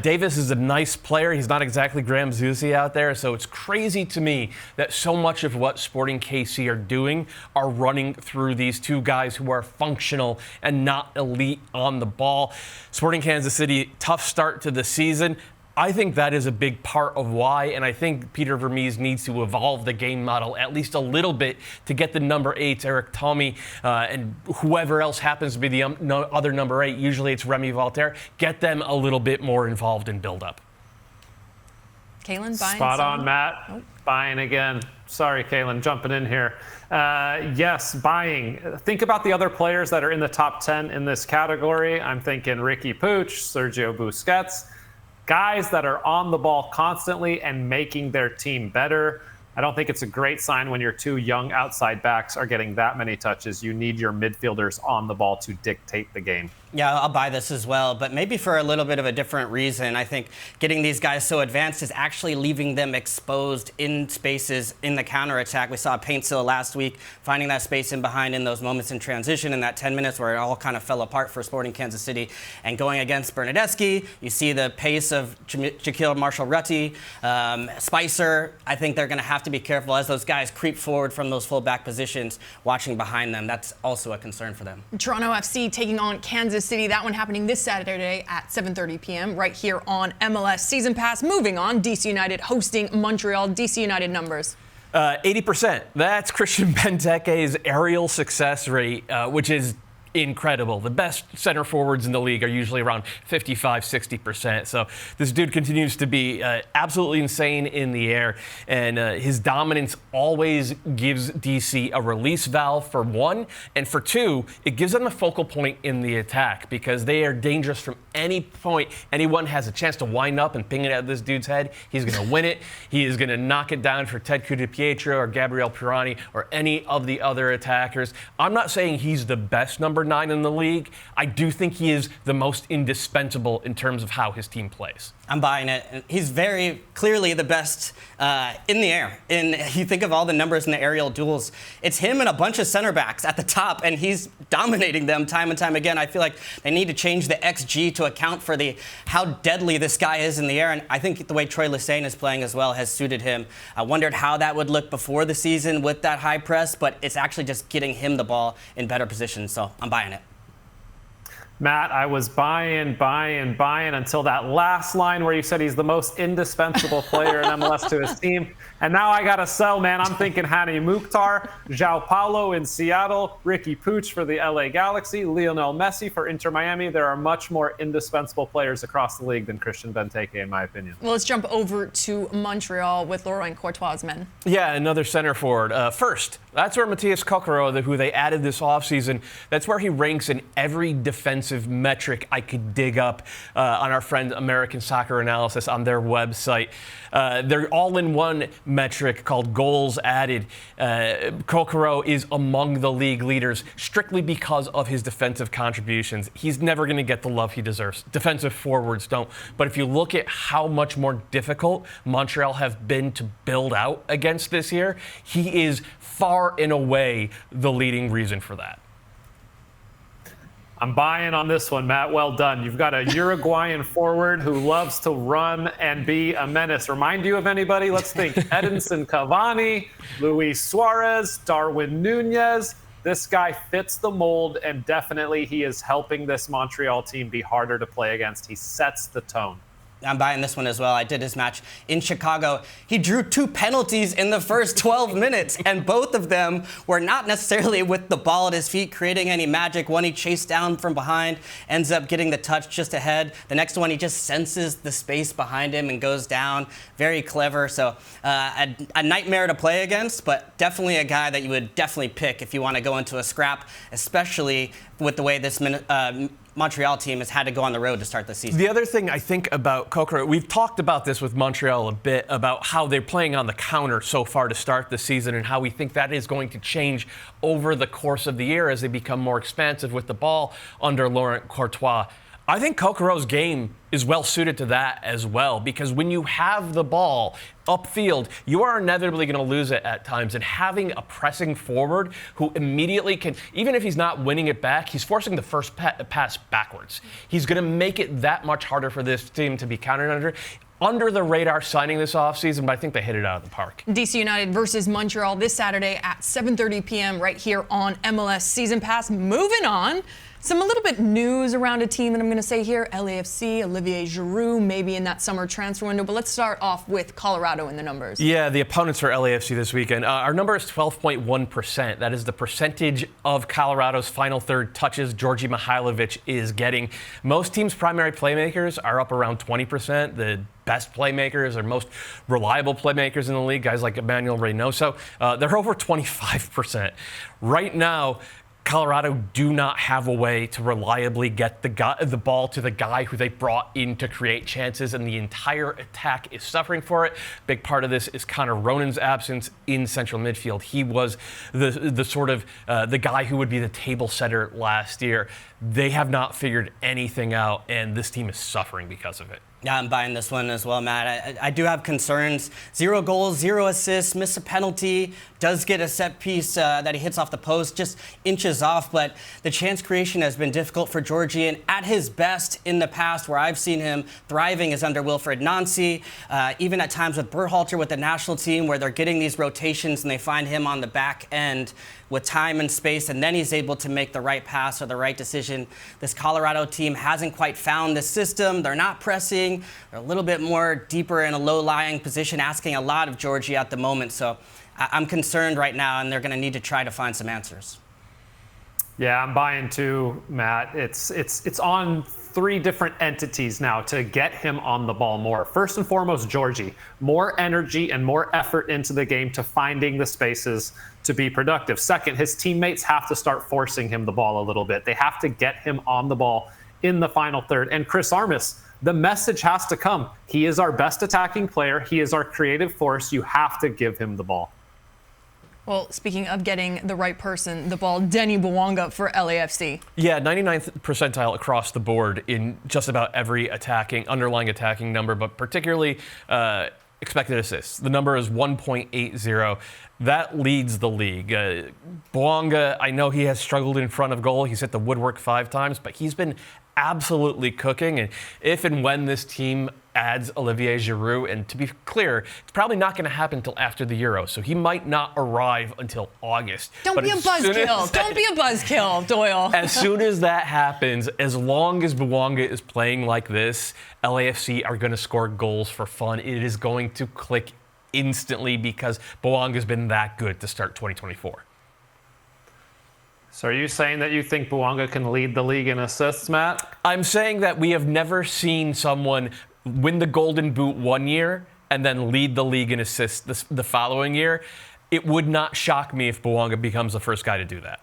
Davis is a nice player. He's not exactly Graham Zusi out there, so it's crazy to me that so much of what Sporting KC are doing are running through these two guys who are functional and not elite on the ball. Sporting Kansas City, tough start to the season. I think that is a big part of why, and I think Peter Vermees needs to evolve the game model at least a little bit to get the number 8s, Eric Tommy, and whoever else happens to be the other number 8, usually it's Remy Voltaire, get them a little bit more involved in build-up. Kalen, buying Spot some? on, Matt. Oh. Buying again. Sorry, Kalen, jumping in here. Yes, buying. Think about the other players that are in the top 10 in this category. I'm thinking Ricky Puig, Sergio Busquets, guys that are on the ball constantly and making their team better. I don't think it's a great sign when your two young outside backs are getting that many touches. You need your midfielders on the ball to dictate the game. Yeah, I'll buy this as well, but maybe for a little bit of a different reason. I think getting these guys so advanced is actually leaving them exposed in spaces in the counterattack. We saw Paintsill last week, finding that space in behind in those moments in transition in that 10 minutes where it all kind of fell apart for Sporting Kansas City. And going against Bernadeschi, you see the pace of Shaquille Marshall-Rutti, Spicer. I think they're going to have to be careful as those guys creep forward from those fullback positions, watching behind them. That's also a concern for them. Toronto FC taking on Kansas City. That one happening this Saturday at 7:30 p.m. right here on MLS Season Pass. Moving on, DC United hosting Montreal. DC United numbers. 80%. That's Christian Benteke's aerial success rate, which is incredible. The best center forwards in the league are usually around 55, 60%. So this dude continues to be absolutely insane in the air. And his dominance always gives DC a release valve, for one. And for two, it gives them a focal point in the attack because they are dangerous from any point. Anyone has a chance to wind up and ping it at this dude's head, he's going to win it. He is going to knock it down for Ted Kudipietro or Gabriel Pirani or any of the other attackers. I'm not saying he's the best number 9 in the league. I do think he is the most indispensable in terms of how his team plays. I'm buying it. He's very clearly the best in the air. And you think of all the numbers in the aerial duels, it's him and a bunch of center backs at the top, and he's dominating them time and time again. I feel like they need to change the XG to account for how deadly this guy is in the air. And I think the way Troy Lesesne is playing as well has suited him. I wondered how that would look before the season with that high press, but it's actually just getting him the ball in better positions. So I'm buying it. Matt, I was buying until that last line where you said he's the most indispensable player in MLS to his team. And now I got to sell, man. I'm thinking Hani Mukhtar, João Paulo in Seattle, Ricky Puig for the LA Galaxy, Lionel Messi for Inter Miami. There are much more indispensable players across the league than Christian Benteke, in my opinion. Well, let's jump over to Montreal with Laurent Courtois' men. Yeah, another center forward. First, that's where Matthias Kokoro, who they added this offseason, that's where he ranks in every defensive metric I could dig up on our friend American Soccer Analysis on their website. They're all-in-one metric called goals added. Kokoro is among the league leaders strictly because of his defensive contributions. He's never going to get the love he deserves. Defensive forwards don't. But if you look at how much more difficult Montreal have been to build out against this year, he is far and away the leading reason for that. I'm buying on this one, Matt. Well done. You've got a Uruguayan forward who loves to run and be a menace. Remind you of anybody? Let's think. Edinson Cavani, Luis Suarez, Darwin Nunez. This guy fits the mold, and definitely he is helping this Montreal team be harder to play against. He sets the tone. I'm buying this one as well. I did his match in Chicago. He drew 2 penalties in the first 12 minutes, and both of them were not necessarily with the ball at his feet, creating any magic. One he chased down from behind, ends up getting the touch just ahead. The next one, he just senses the space behind him and goes down. Very clever. So a nightmare to play against, but definitely a guy that you would definitely pick if you want to go into a scrap, especially with the way this Montreal team has had to go on the road to start the season. The other thing I think about Kokoro, we've talked about this with Montreal a bit, about how they're playing on the counter so far to start the season and how we think that is going to change over the course of the year as they become more expansive with the ball under Laurent Courtois. I think Kokorou's game is well suited to that as well, because when you have the ball upfield, you are inevitably going to lose it at times. And having a pressing forward who immediately can, even if he's not winning it back, he's forcing the first pass backwards. He's going to make it that much harder for this team to be countered under the radar signing this offseason, but I think they hit it out of the park. DC United versus Montreal this Saturday at 7:30 p.m. right here on MLS Season Pass. Moving on. A little bit news around a team that I'm going to say here, LAFC, Olivier Giroud, maybe in that summer transfer window. But let's start off with Colorado in the numbers. Yeah, the opponents for LAFC this weekend. Our number is 12.1%. That is the percentage of Colorado's final third touches Georgi Mihailovic is getting. Most teams' primary playmakers are up around 20%. The best playmakers or most reliable playmakers in the league, guys like Emmanuel Reynoso, they're over 25%. Right now, Colorado do not have a way to reliably get the ball to the guy who they brought in to create chances, and the entire attack is suffering for it. Big part of this is Connor Ronan's absence in central midfield. He was the sort of the guy who would be the table setter last year. They have not figured anything out, and this team is suffering because of it. Yeah, I'm buying this one as well, Matt. I do have concerns. 0 goals, 0 assists, miss a penalty, does get a set piece that he hits off the post, just inches off. But the chance creation has been difficult for Georgie. And at his best in the past, where I've seen him thriving, is under Wilfried Nancy. Even at times with Berhalter with the national team, where they're getting these rotations and they find him on the back end with time and space, and then he's able to make the right pass or the right decision. This Colorado team hasn't quite found the system. They're not pressing. They're a little bit more deeper in a low-lying position, asking a lot of Georgie at the moment. So I'm concerned right now, and they're going to need to try to find some answers. Yeah, I'm buying too, Matt. It's on 3 different entities now to get him on the ball more. First and foremost, Georgie. More energy and more effort into the game to finding the spaces to be productive. Second, his teammates have to start forcing him the ball a little bit. They have to get him on the ball in the final third. And Chris Armas, the message has to come. He is our best attacking player. He is our creative force. You have to give him the ball. Well, speaking of getting the right person, the ball, Denny Bouanga for LAFC. Yeah, 99th percentile across the board in just about every underlying attacking number, but particularly expected assists. The number is 1.80. That leads the league. Bouanga, I know he has struggled in front of goal. He's hit the woodwork 5 times, but he's been absolutely cooking. And if and when this team adds Olivier Giroud, and to be clear, it's probably not going to happen until after the Euro, so he might not arrive until August. Don't be a buzzkill. Don't be a buzzkill, Doyle. As soon as that happens, as long as Bouanga is playing like this, LAFC are going to score goals for fun. It is going to click instantly because Bouanga's been that good to start 2024. So are you saying that you think Bouanga can lead the league in assists, Matt? I'm saying that we have never seen someone win the Golden Boot one year and then lead the league in assists the following year. It would not shock me if Bouanga becomes the first guy to do that.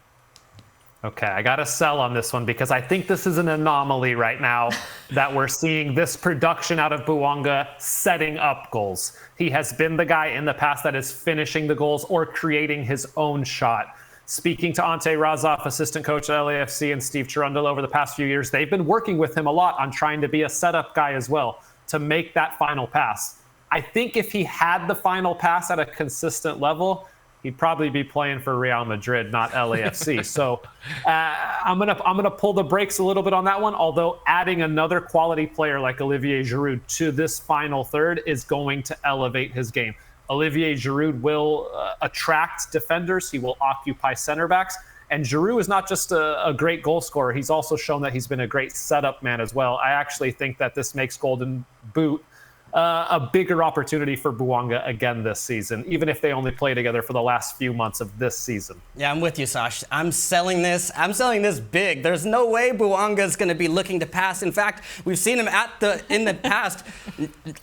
Okay, I got to sell on this one because I think this is an anomaly right now that we're seeing this production out of Bouanga setting up goals. He has been the guy in the past that is finishing the goals or creating his own shot. Speaking to Ante Razov, assistant coach at LAFC, and Steve Cherundolo over the past few years, they've been working with him a lot on trying to be a setup guy as well to make that final pass. I think if he had the final pass at a consistent level, he'd probably be playing for Real Madrid, not LAFC. So I'm gonna pull the brakes a little bit on that one, although adding another quality player like Olivier Giroud to this final third is going to elevate his game. Olivier Giroud will attract defenders. He will occupy center backs. And Giroud is not just a great goal scorer. He's also shown that he's been a great setup man as well. I actually think that this makes Golden Boot a bigger opportunity for Bouanga again this season, even if they only play together for the last few months of this season. Yeah, I'm with you, Sash. I'm selling this big. There's no way Bouanga is going to be looking to pass. In fact, we've seen him in the past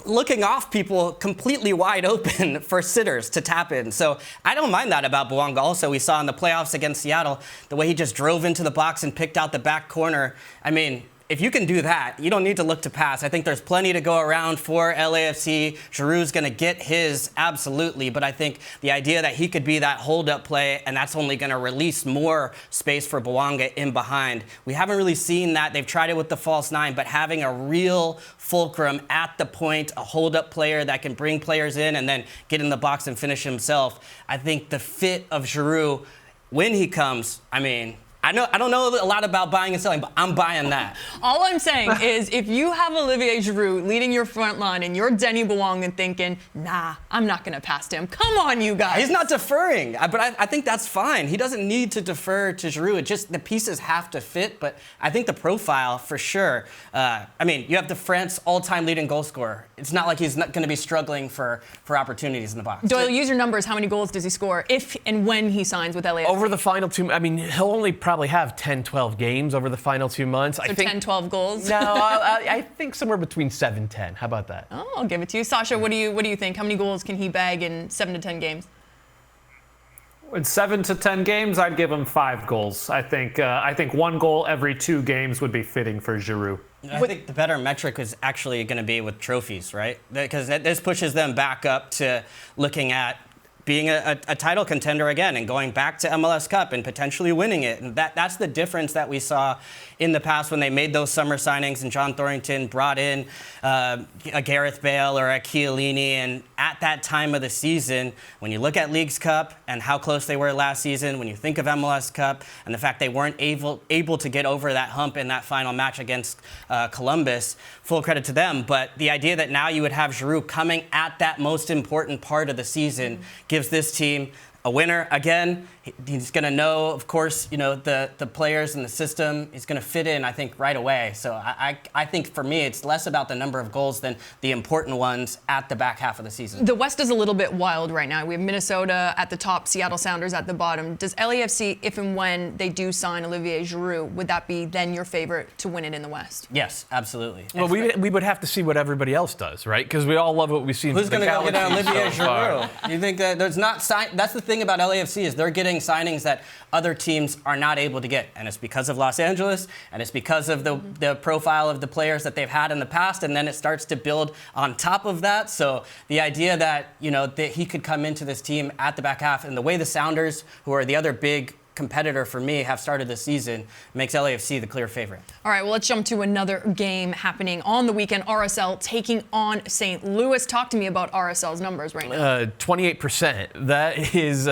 looking off people completely wide open for sitters to tap in. So I don't mind that about Bouanga. Also, we saw in the playoffs against Seattle, the way he just drove into the box and picked out the back corner. I mean, if you can do that, you don't need to look to pass. I think there's plenty to go around for LAFC. Giroud's going to get his, absolutely. But I think the idea that he could be that hold-up play, and that's only going to release more space for Bouanga in behind. We haven't really seen that. They've tried it with the false nine, but having a real fulcrum at the point, a hold-up player that can bring players in and then get in the box and finish himself. I think the fit of Giroud, when he comes, I mean, I don't know a lot about buying and selling, but I'm buying that. All I'm saying is if you have Olivier Giroud leading your front line and you're Denny Bouanga thinking, nah, I'm not going to pass him. Come on, you guys. He's not deferring, but I think that's fine. He doesn't need to defer to Giroud. It just the pieces have to fit, but I think the profile for sure. I mean, you have the France all-time leading goal scorer. It's not like he's not going to be struggling for opportunities in the box. Doyle, use your numbers. How many goals does he score if and when he signs with LAFC? Over the final 2, I mean, he'll only probably have 10, 12 games over the final 2 months. So I think 10, 12 goals? No, I think somewhere between 7, 10. How about that? Oh, I'll give it to you. Sasha, what do you think? How many goals can he bag in 7 to 10 games? In 7 to 10 games, I'd give him 5 goals. I think 1 goal every 2 games would be fitting for Giroud. I think the better metric is actually going to be with trophies, right? Because this pushes them back up to looking at being a title contender again and going back to MLS Cup and potentially winning it. And that's the difference that we saw in the past when they made those summer signings and John Thornton brought in a Gareth Bale or a Chiellini. And at that time of the season, when you look at Leagues Cup and how close they were last season, when you think of MLS Cup and the fact they weren't able to get over that hump in that final match against Columbus, full credit to them. But the idea that now you would have Giroud coming at that most important part of the season gives this team a winner again. He's going to know, of course, the players and the system. He's going to fit in, I think, right away. So I think for me, it's less about the number of goals than the important ones at the back half of the season. The West is a little bit wild right now. We have Minnesota at the top, Seattle Sounders at the bottom. Does LAFC, if and when they do sign Olivier Giroud, would that be then your favorite to win it in the West? Yes, absolutely. Well, we would have to see what everybody else does, right? Because we all love what we've seen. Who's going to go get Olivier Giroud? You think that there's not that's the thing about LAFC is they're getting signings that other teams are not able to get, and it's because of Los Angeles, and it's because of the profile of the players that they've had in the past, and then it starts to build on top of that. So the idea that that he could come into this team at the back half, and the way the Sounders, who are the other big competitor for me, have started this season, makes LAFC the clear favorite. All right, well, let's jump to another game happening on the weekend. RSL taking on St. Louis. Talk to me about RSL's numbers right now. 28%. That is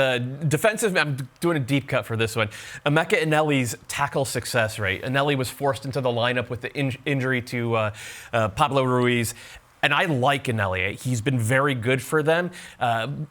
defensive. I'm doing a deep cut for this one. Emeka Eneli's tackle success rate. Eneli was forced into the lineup with the injury to Pablo Ruiz. And I like Eneli. He's been very good for them.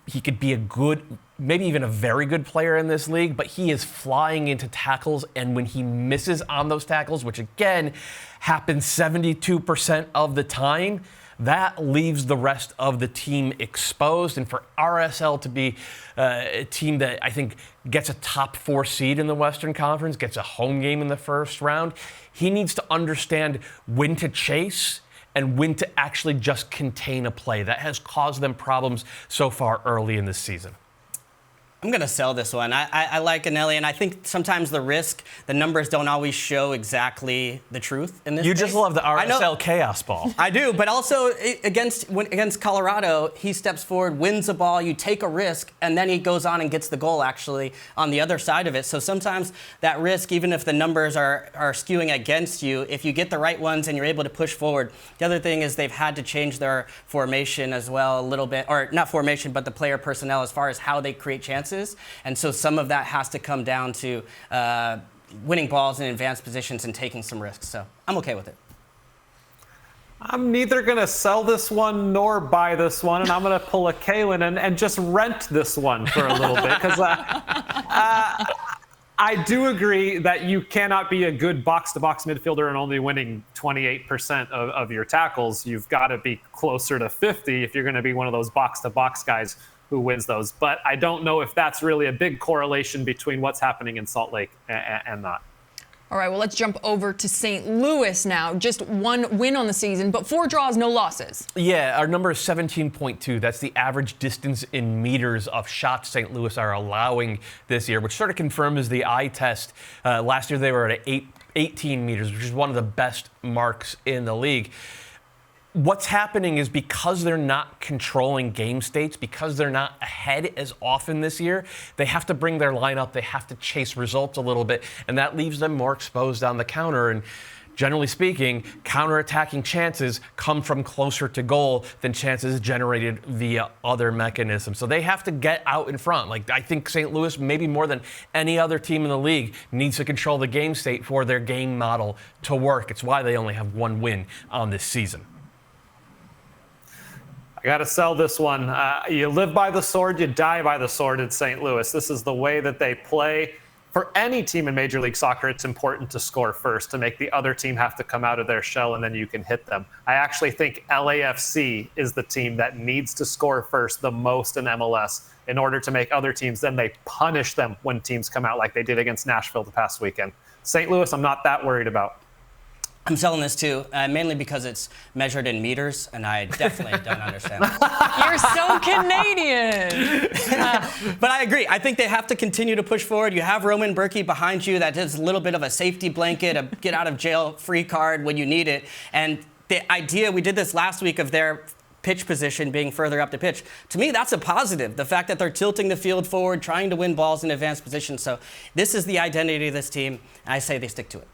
He could be a good, maybe even a very good player in this league, but he is flying into tackles, and when he misses on those tackles, which again happens 72% of the time, that leaves the rest of the team exposed. And for RSL to be a team that I think gets a top 4 seed in the Western Conference, gets a home game in the first round, he needs to understand when to chase and when to actually just contain a play. That has caused them problems so far early in this season. I'm going to sell this one. I like Eneli, and I think sometimes the numbers don't always show exactly the truth in this You case. just love the RSL chaos ball. I do, but also against Colorado, he steps forward, wins the ball, you take a risk, and then he goes on and gets the goal actually on the other side of it. So sometimes that risk, even if the numbers are skewing against you, if you get the right ones and you're able to push forward. The other thing is they've had to change their formation as well a little bit, or not formation, but the player personnel as far as how they create chances. And so some of that has to come down to winning balls in advanced positions and taking some risks. So I'm okay with it. I'm neither going to sell this one nor buy this one, and I'm going to pull a Kalen and just rent this one for a little bit, because I do agree that you cannot be a good box-to-box midfielder and only winning 28% of your tackles. You've got to be closer to 50 if you're going to be one of those box-to-box guys who wins those. But I don't know if that's really a big correlation between what's happening in Salt Lake and not. All right, well, let's jump over to St. Louis now. Just 1 win on the season, but 4 draws, no losses. Yeah, our number is 17.2. That's the average distance in meters of shots St. Louis are allowing this year, which sort of confirms the eye test. Last year they were at 8 18 meters, which is one of the best marks in the league. What's happening is because they're not controlling game states, because they're not ahead as often this year, they have to bring their lineup, they have to chase results a little bit, and that leaves them more exposed on the counter. And generally speaking, counterattacking chances come from closer to goal than chances generated via other mechanisms. So they have to get out in front. Like, I think St. Louis, maybe more than any other team in the league, needs to control the game state for their game model to work. It's why they only have one win on this season. I got to sell this one. You live by the sword, you die by the sword in St. Louis. This is the way that they play. For any team in Major League Soccer, it's important to score first to make the other team have to come out of their shell, and then you can hit them. I actually think LAFC is the team that needs to score first the most in MLS in order to make other teams. Then they punish them when teams come out like they did against Nashville the past weekend. St. Louis, I'm not that worried about. I'm selling this too, mainly because it's measured in meters, and I definitely don't understand. You're so Canadian. But I agree. I think they have to continue to push forward. You have Roman Berkey behind you that is a little bit of a safety blanket, a get out of jail free card when you need it. And the idea, we did this last week, of their pitch position being further up the pitch. To me, that's a positive. The fact that they're tilting the field forward, trying to win balls in advanced position. So this is the identity of this team, and I say they stick to it.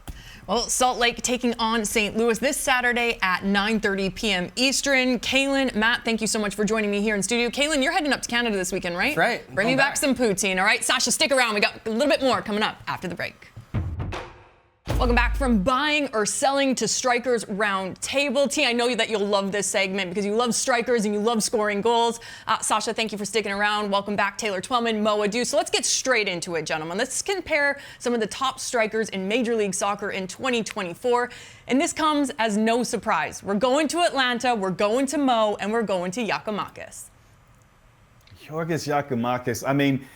Well, Salt Lake taking on St. Louis this Saturday at 9:30 p.m. Eastern. Kaylin, Matt, thank you so much for joining me here in studio. Kaylin, you're heading up to Canada this weekend, right? That's right. Bring me back some poutine, all right? Sasha, stick around. We got a little bit more coming up after the break. Welcome back from buying or selling to Strikers Round Table. T, I know that you'll love this segment because you love strikers and you love scoring goals. Sasha, thank you for sticking around. Welcome back, Taylor Twellman, Mo Adu. So let's get straight into it, gentlemen. Let's compare some of the top strikers in Major League Soccer in 2024. And this comes as no surprise. We're going to Atlanta, we're going to Mo, and we're going to Giakoumakis. Georgios Giakoumakis. I mean,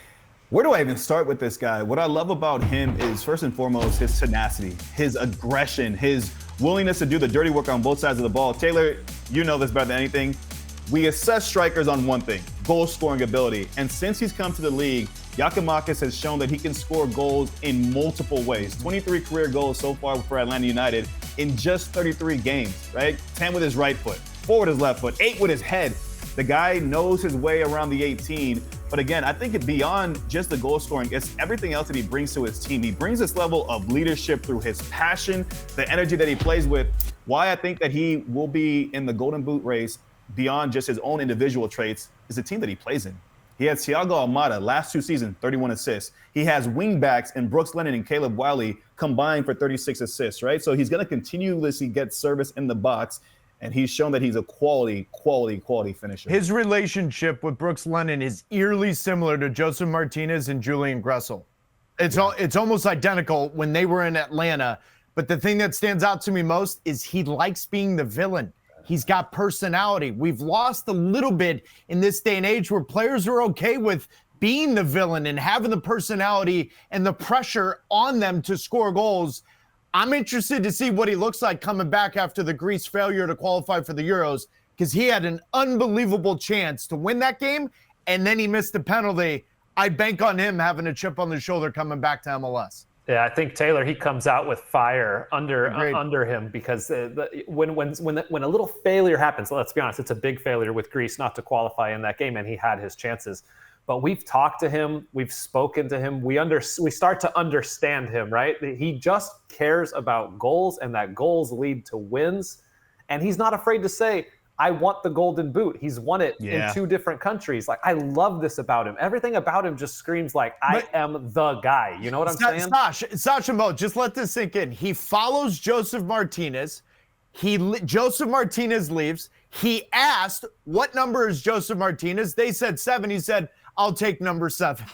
where do I even start with this guy? What I love about him is, first and foremost, his tenacity, his aggression, his willingness to do the dirty work on both sides of the ball. Taylor, you know this better than anything. We assess strikers on one thing, goal scoring ability. And since he's come to the league, Giakoumakis has shown that he can score goals in multiple ways. 23 career goals so far for Atlanta United in just 33 games, right? 10 with his right foot, 4 with his left foot, 8 with his head. The guy knows his way around the 18. But again, I think beyond just the goal scoring, it's everything else that he brings to his team. He brings this level of leadership through his passion, the energy that he plays with. Why I think that he will be in the Golden Boot race beyond just his own individual traits is the team that he plays in. He had Thiago Almada last 2 seasons, 31 assists. He has wingbacks in Brooks Lennon and Caleb Wiley combined for 36 assists, right? So he's going to continuously get service in the box. And he's shown that he's a quality finisher. His relationship with Brooks Lennon is eerily similar to Joseph Martinez and Julian Gressel. It's almost identical when they were in Atlanta. But the thing that stands out to me most is he likes being the villain. He's got personality. We've lost a little bit in this day and age where players are okay with being the villain and having the personality and the pressure on them to score goals. I'm interested to see what he looks like coming back after the Greece failure to qualify for the Euros, because he had an unbelievable chance to win that game, and then he missed the penalty. I bank on him having a chip on the shoulder coming back to MLS. Yeah, I think Taylor, he comes out with fire under him, because when a little failure happens, let's be honest, it's a big failure with Greece not to qualify in that game, and he had his chances. But we've talked to him, we've spoken to him, we start to understand him, right? He just cares about goals, and that goals lead to wins. And he's not afraid to say, I want the Golden Boot. He's won it in 2 different countries. Like, I love this about him. Everything about him just screams like, I am the guy. You know what I'm saying? Sasha Mo, just let this sink in. He follows Joseph Martinez. Joseph Martinez leaves. He asked, what number is Joseph Martinez? They said 7. He said, I'll take number 7.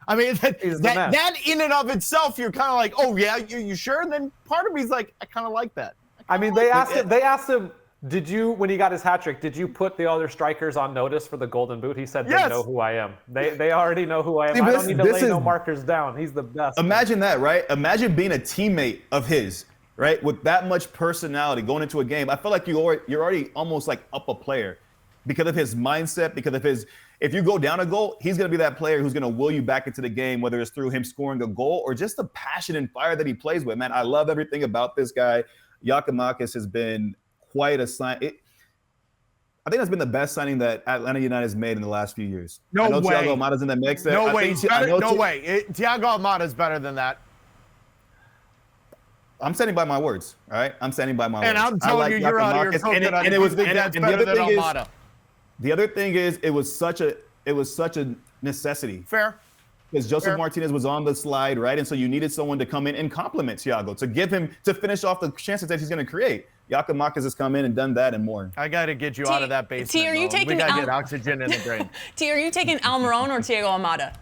I mean, that in and of itself, you're kind of like, oh yeah, you sure? And then part of me's like, I kind of like that. I mean, they asked him, did you, when he got his hat trick, did you put the other strikers on notice for the Golden Boot? He said, they know who I am. They already know who I am. I don't need to lay no markers down. He's the best. Imagine that, right? Imagine being a teammate of his, right? With that much personality going into a game. I feel like you're already almost like up a player because of his mindset, because of his if you go down a goal, he's going to be that player who's going to will you back into the game, whether it's through him scoring a goal or just the passion and fire that he plays with. Man, I love everything about this guy. Giakoumakis has been quite a sign. I think that's been the best signing that Atlanta United has made in the last few years. No I know way. Thiago Almada's in the mix there. No way. Thiago Almada's better than that. I'm standing by my words, all right? I'm standing by my words. And I'm telling you, you're out of your coconut. The other thing is, it was such a necessity. Fair. Because Joseph Martinez was on the slide, right? And so you needed someone to come in and complement Thiago, to finish off the chances that he's going to create. Giakoumakis has come in and done that and more. I got to get you out of that basement. T, are you taking we got to get oxygen in the drain. T, are you taking Almiron or Thiago Almada?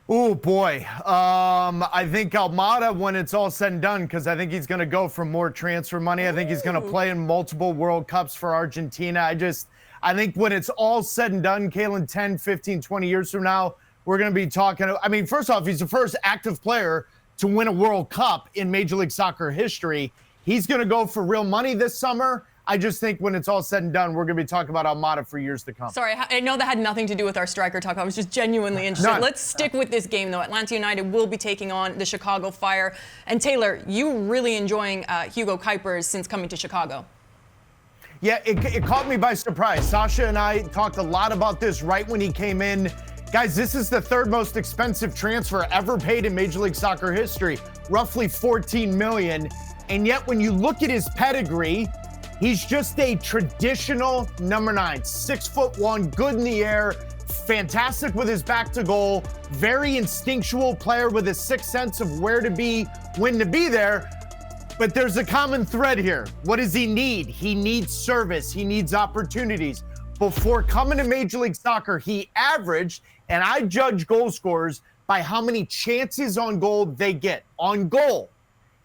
Oh, boy. I think Almada, when it's all said and done, because I think he's going to go for more transfer money. I think he's going to play in multiple World Cups for Argentina. I think when it's all said and done, Kalen, 10, 15, 20 years from now, we're going to be talking. I mean, first off, he's the first active player to win a World Cup in Major League Soccer history. He's going to go for real money this summer. I just think when it's all said and done, we're going to be talking about Almada for years to come. Sorry, I know that had nothing to do with our striker talk. I was just genuinely interested. None. Let's stick with this game, though. Atlanta United will be taking on the Chicago Fire. And Taylor, you really enjoying Hugo Kuipers since coming to Chicago. Yeah, it caught me by surprise. Sasha and I talked a lot about this right when he came in. Guys, this is the third most expensive transfer ever paid in Major League Soccer history, roughly $14 million. And yet when you look at his pedigree, he's just a traditional number 9, 6'1", good in the air, fantastic with his back to goal, very instinctual player with a sixth sense of where to be, when to be there. But there's a common thread here. What does he need? He needs service. He needs opportunities. Before coming to Major League Soccer, he averaged, and I judge goal scorers by how many chances on goal they get. On goal,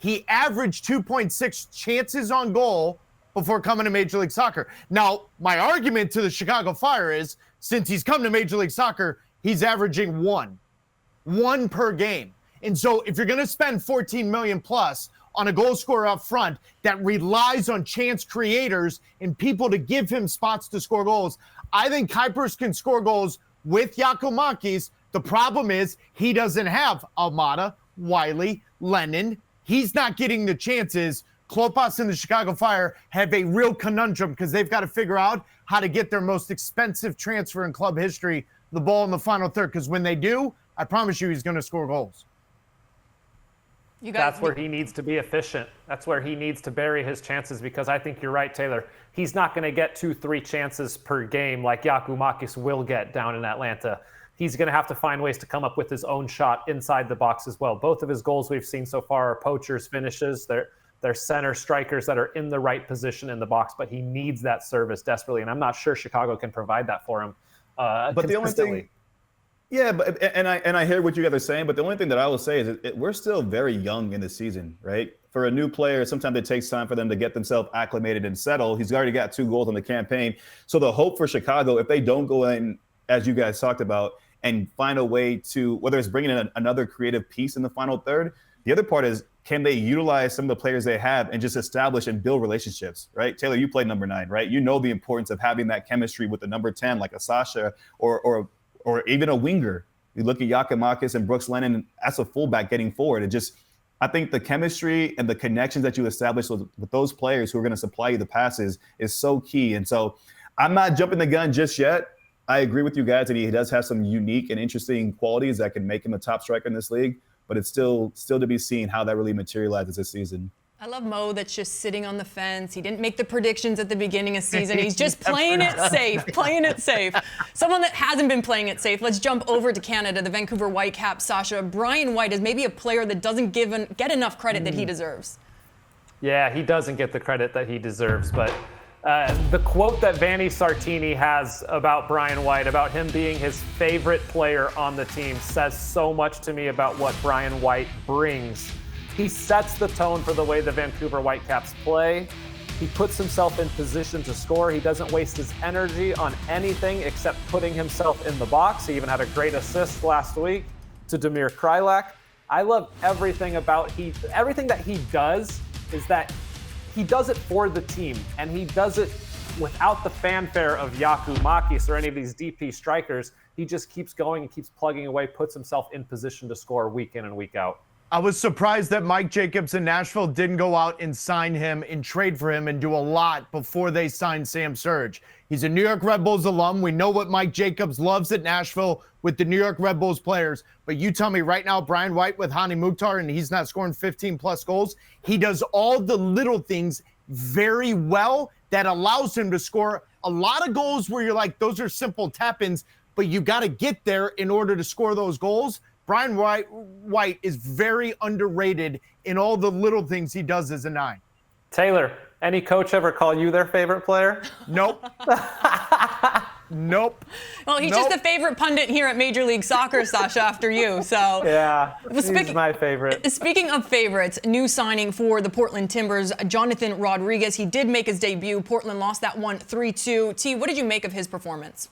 he averaged 2.6 chances on goal before coming to Major League Soccer. Now, my argument to the Chicago Fire is, since he's come to Major League Soccer, he's averaging one per game. And so if you're going to spend $14 million plus on a goal scorer up front that relies on chance creators and people to give him spots to score goals, I think Kuipers can score goals with Giakoumakis. The problem is he doesn't have Almada, Wiley, Lennon. He's not getting the chances. Klopas and the Chicago Fire have a real conundrum because they've got to figure out how to get their most expensive transfer in club history, the ball in the final third. Because when they do, I promise you he's going to score goals. That's where he needs to be efficient. That's where he needs to bury his chances, because I think you're right, Taylor. He's not going to get 2-3 chances per game like Giakoumakis will get down in Atlanta. He's going to have to find ways to come up with his own shot inside the box as well. Both of his goals we've seen so far are poachers finishes. They're center strikers that are in the right position in the box, but he needs that service desperately, and I'm not sure Chicago can provide that for him but the only thing, yeah, but and I hear what you guys are saying, but the only thing that I will say is we're still very young in the season, right? For a new player, sometimes it takes time for them to get themselves acclimated and settled. He's already got 2 goals in the campaign. So the hope for Chicago, if they don't go in, as you guys talked about, and find a way to, whether it's bringing in another creative piece in the final third, the other part is, can they utilize some of the players they have and just establish and build relationships, right? Taylor, you played number 9, right? You know the importance of having that chemistry with the number 10, like a Sasha or even a winger. You look at Giakoumakis and Brooks Lennon as a fullback getting forward. I think the chemistry and the connections that you establish with those players who are going to supply you the passes is so key. And so I'm not jumping the gun just yet. I agree with you guys that he does have some unique and interesting qualities that can make him a top striker in this league, but it's still to be seen how that really materializes this season. I love Mo that's just sitting on the fence. He didn't make the predictions at the beginning of season. He's just playing it safe, Someone that hasn't been playing it safe. Let's jump over to Canada, the Vancouver Whitecaps. Sasha, Brian White is maybe a player that doesn't get enough credit that he deserves. Yeah, he doesn't get the credit that he deserves, but the quote that Vanni Sartini has about Brian White, about him being his favorite player on the team, says so much to me about what Brian White brings. He sets the tone for the way the Vancouver Whitecaps play. He puts himself in position to score. He doesn't waste his energy on anything except putting himself in the box. He even had a great assist last week to Damir Krylak. I love everything everything that he does is that he does it for the team, and he does it without the fanfare of Giakoumakis or any of these DP strikers, he just keeps going and keeps plugging away, puts himself in position to score week in and week out. I was surprised that Mike Jacobs and Nashville didn't go out and sign him and trade for him and do a lot before they signed Sam Surge. He's a New York Red Bulls alum. We know what Mike Jacobs loves at Nashville with the New York Red Bulls players. But you tell me right now, Brian White with Hani Mukhtar, and he's not scoring 15-plus goals. He does all the little things very well that allows him to score a lot of goals where you're like, those are simple tap-ins, but you got to get there in order to score those goals. Brian White is very underrated in all the little things he does as a 9. Taylor, any coach ever call you their favorite player? Nope. Nope. Well, he's just the favorite pundit here at Major League Soccer, Sasha, after you. So yeah, he's my favorite. Speaking of favorites, new signing for the Portland Timbers, Jonathan Rodriguez. He did make his debut. Portland lost that one 3-2. T, what did you make of his performance?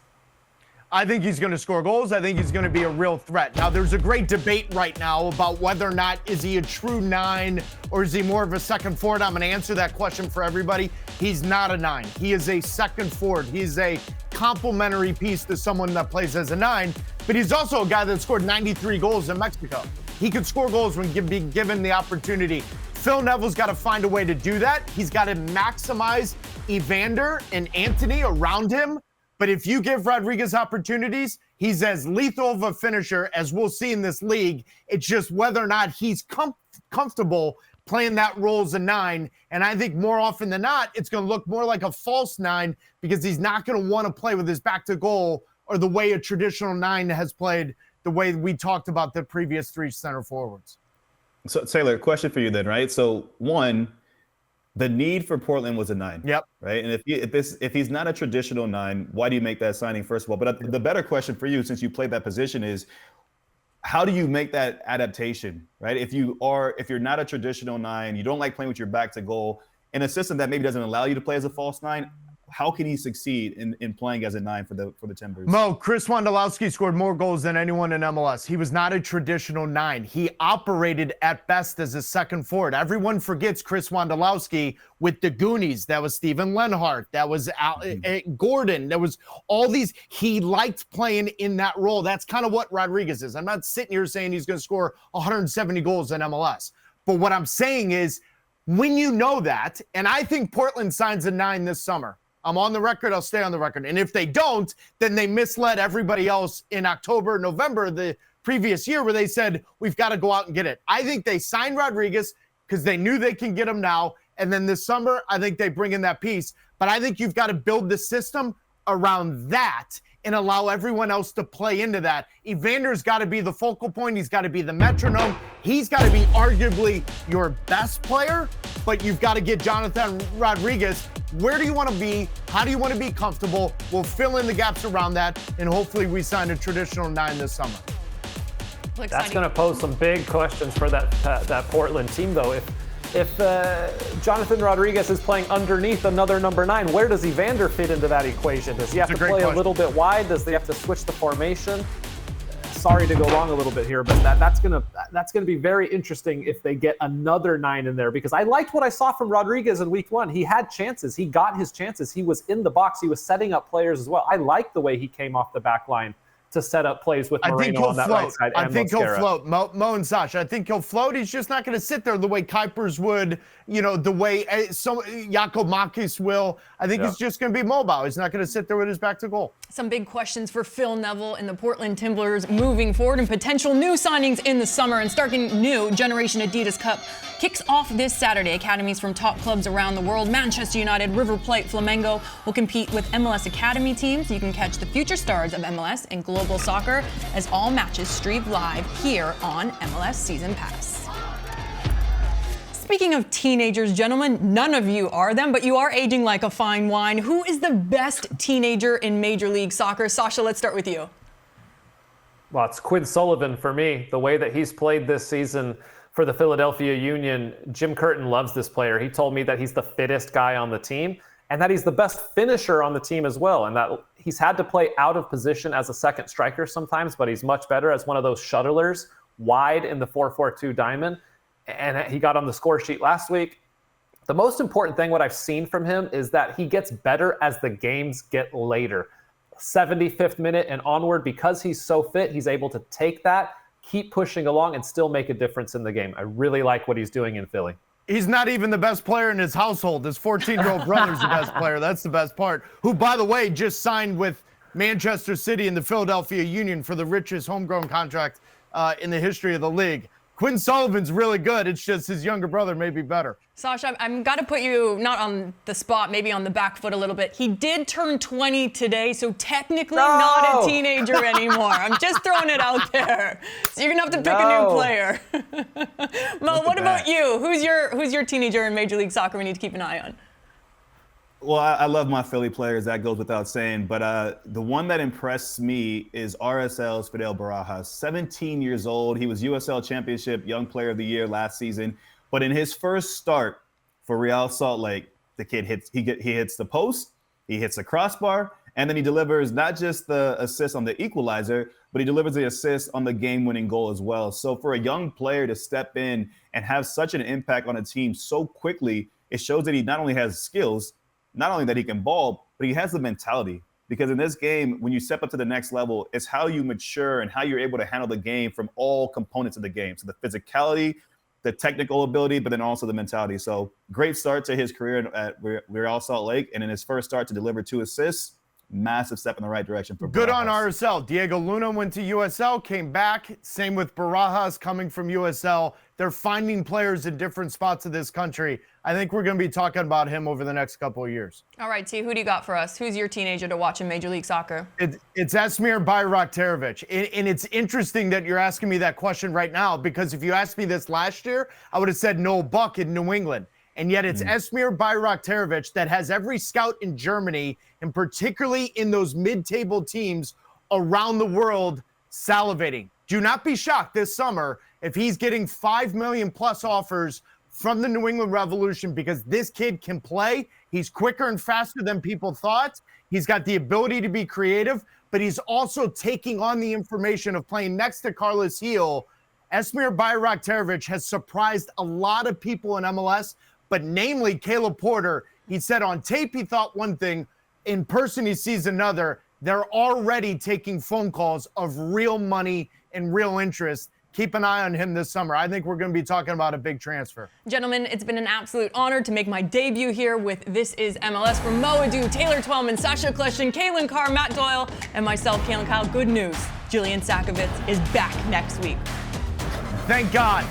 I think he's going to score goals. I think he's going to be a real threat. Now, there's a great debate right now about whether or not is he a true 9 or is he more of a second forward. I'm going to answer that question for everybody. He's not a 9. He is a second forward. He's a complementary piece to someone that plays as a 9, but he's also a guy that scored 93 goals in Mexico. He could score goals when being given the opportunity. Phil Neville's got to find a way to do that. He's got to maximize Evander and Anthony around him. But if you give Rodriguez opportunities, he's as lethal of a finisher as we'll see in this league. It's just whether or not he's comfortable playing that role as a 9. And I think more often than not, it's going to look more like a false 9 because he's not going to want to play with his back to goal or the way a traditional 9 has played, the way we talked about the previous 3 center forwards. So, Taylor, question for you then, right? So, one, the need for Portland was a 9. Yep. Right. And if he's not a traditional 9, why do you make that signing, first of all? But the better question for you, since you played that position, is how do you make that adaptation, right? If you're not a traditional 9, you don't like playing with your back to goal, in a system that maybe doesn't allow you to play as a false 9, how can he succeed in playing as a 9 for the Timbers? Mo, Chris Wondolowski scored more goals than anyone in MLS. He was not a traditional 9. He operated at best as a second forward. Everyone forgets Chris Wondolowski with the Goonies. That was Steven Lenhart. That was Gordon. There was all these. He liked playing in that role. That's kind of what Rodriguez is. I'm not sitting here saying he's going to score 170 goals in MLS. But what I'm saying is, when you know that, and I think Portland signs a 9 this summer. I'm on the record. I'll stay on the record. And if they don't, then they misled everybody else in October, November of the previous year where they said, we've got to go out and get it. I think they signed Rodriguez because they knew they can get him now. And then this summer, I think they bring in that piece. But I think you've got to build the system around that and allow everyone else to play into that. Evander's got to be the focal point. He's got to be the metronome. He's got to be arguably your best player, but you've got to get Jonathan Rodriguez. Where do you want to be? How do you want to be comfortable? We'll fill in the gaps around that, and hopefully we sign a traditional 9 this summer. That's going to pose some big questions for that Portland team, though. If Jonathan Rodriguez is playing underneath another number 9, where does Evander fit into that equation? Does he have to play a little bit wide? Does he have to switch the formation? Sorry to go long a little bit here, but that's gonna be very interesting if they get another 9 in there, because I liked what I saw from Rodriguez in week 1. He had chances. He got his chances. He was in the box. He was setting up players as well. I like the way he came off the back line to set up plays with Moreno on that right side. I think he'll float. Mo and Sasha, I think he'll float. He's just not going to sit there the way Kuipers would, the way Giakoumakis will. I think he's just going to be mobile. He's not going to sit there with his back to goal. Some big questions for Phil Neville and the Portland Timbers moving forward, and potential new signings in the summer. And starting new, Generation Adidas Cup kicks off this Saturday. Academies from top clubs around the world, Manchester United, River Plate, Flamengo, will compete with MLS Academy teams. You can catch the future stars of MLS and global soccer as all matches stream live here on MLS Season Pass. Speaking of teenagers, gentlemen, none of you are them, but you are aging like a fine wine. Who is the best teenager in Major League Soccer? Sasha, let's start with you. Well, it's Quinn Sullivan for me. The way that he's played this season for the Philadelphia Union, Jim Curtin loves this player. He told me that he's the fittest guy on the team and that he's the best finisher on the team as well, and that he's had to play out of position as a second striker sometimes, but he's much better as one of those shuttlers wide in the 4-4-2 diamond. And he got on the score sheet last week. The most important thing, what I've seen from him, is that he gets better as the games get later. 75th minute and onward, because he's so fit, he's able to take that, keep pushing along, and still make a difference in the game. I really like what he's doing in Philly. He's not even the best player in his household. His 14-year-old brother's the best player. That's the best part. Who, by the way, just signed with Manchester City and the Philadelphia Union for the richest homegrown contract in the history of the league. Quinn Sullivan's really good. It's just his younger brother may be better. Sasha, I'm got to put you not on the spot, maybe on the back foot a little bit. He did turn 20 today, so technically not a teenager anymore. I'm just throwing it out there. So you're gonna have to pick a new player. Mo, what about you? Who's your teenager in Major League Soccer we need to keep an eye on? Well, I love my Philly players. That goes without saying. But the one that impressed me is RSL's Fidel Barajas. 17 years old. He was USL Championship Young Player of the Year last season. But in his first start for Real Salt Lake, the kid hits the post, he hits the crossbar, and then he delivers not just the assist on the equalizer, but he delivers the assist on the game-winning goal as well. So for a young player to step in and have such an impact on a team so quickly, it shows that he not only has skills, not only that he can ball, but he has the mentality. Because in this game, when you step up to the next level, it's how you mature and how you're able to handle the game from all components of the game. So the physicality, the technical ability, but then also the mentality. So great start to his career at Real Salt Lake. And in his first start to deliver 2 assists, massive step in the right direction for Barajas. Good on RSL. Diego Luna went to USL, came back. Same with Barajas coming from USL. They're finding players in different spots of this country. I think we're going to be talking about him over the next couple of years. All right, T, who do you got for us? Who's your teenager to watch in Major League Soccer? It's Esmir Bayraktarovic. And it's interesting that you're asking me that question right now, because if you asked me this last year, I would have said Noel Buck in New England. And yet it's Esmir Bayraktarovic that has every scout in Germany, and particularly in those mid-table teams around the world, salivating. Do not be shocked this summer if he's getting 5 million plus offers from the New England Revolution, because this kid can play. He's quicker and faster than people thought. He's got the ability to be creative, but he's also taking on the information of playing next to Carlos Gil. Esmir Bayraktarovic has surprised a lot of people in MLS, but namely Caleb Porter. He said on tape he thought one thing, in person he sees another. They're already taking phone calls of real money and real interest. Keep an eye on him this summer. I think we're going to be talking about a big transfer. Gentlemen, it's been an absolute honor to make my debut here with This Is MLS. From Mo Adu, Taylor Twellman, Sasha Kleshin, Kaylin Carr, Matt Doyle, and myself, Kaylin Kyle. Good news. Julian Sakovits is back next week. Thank God.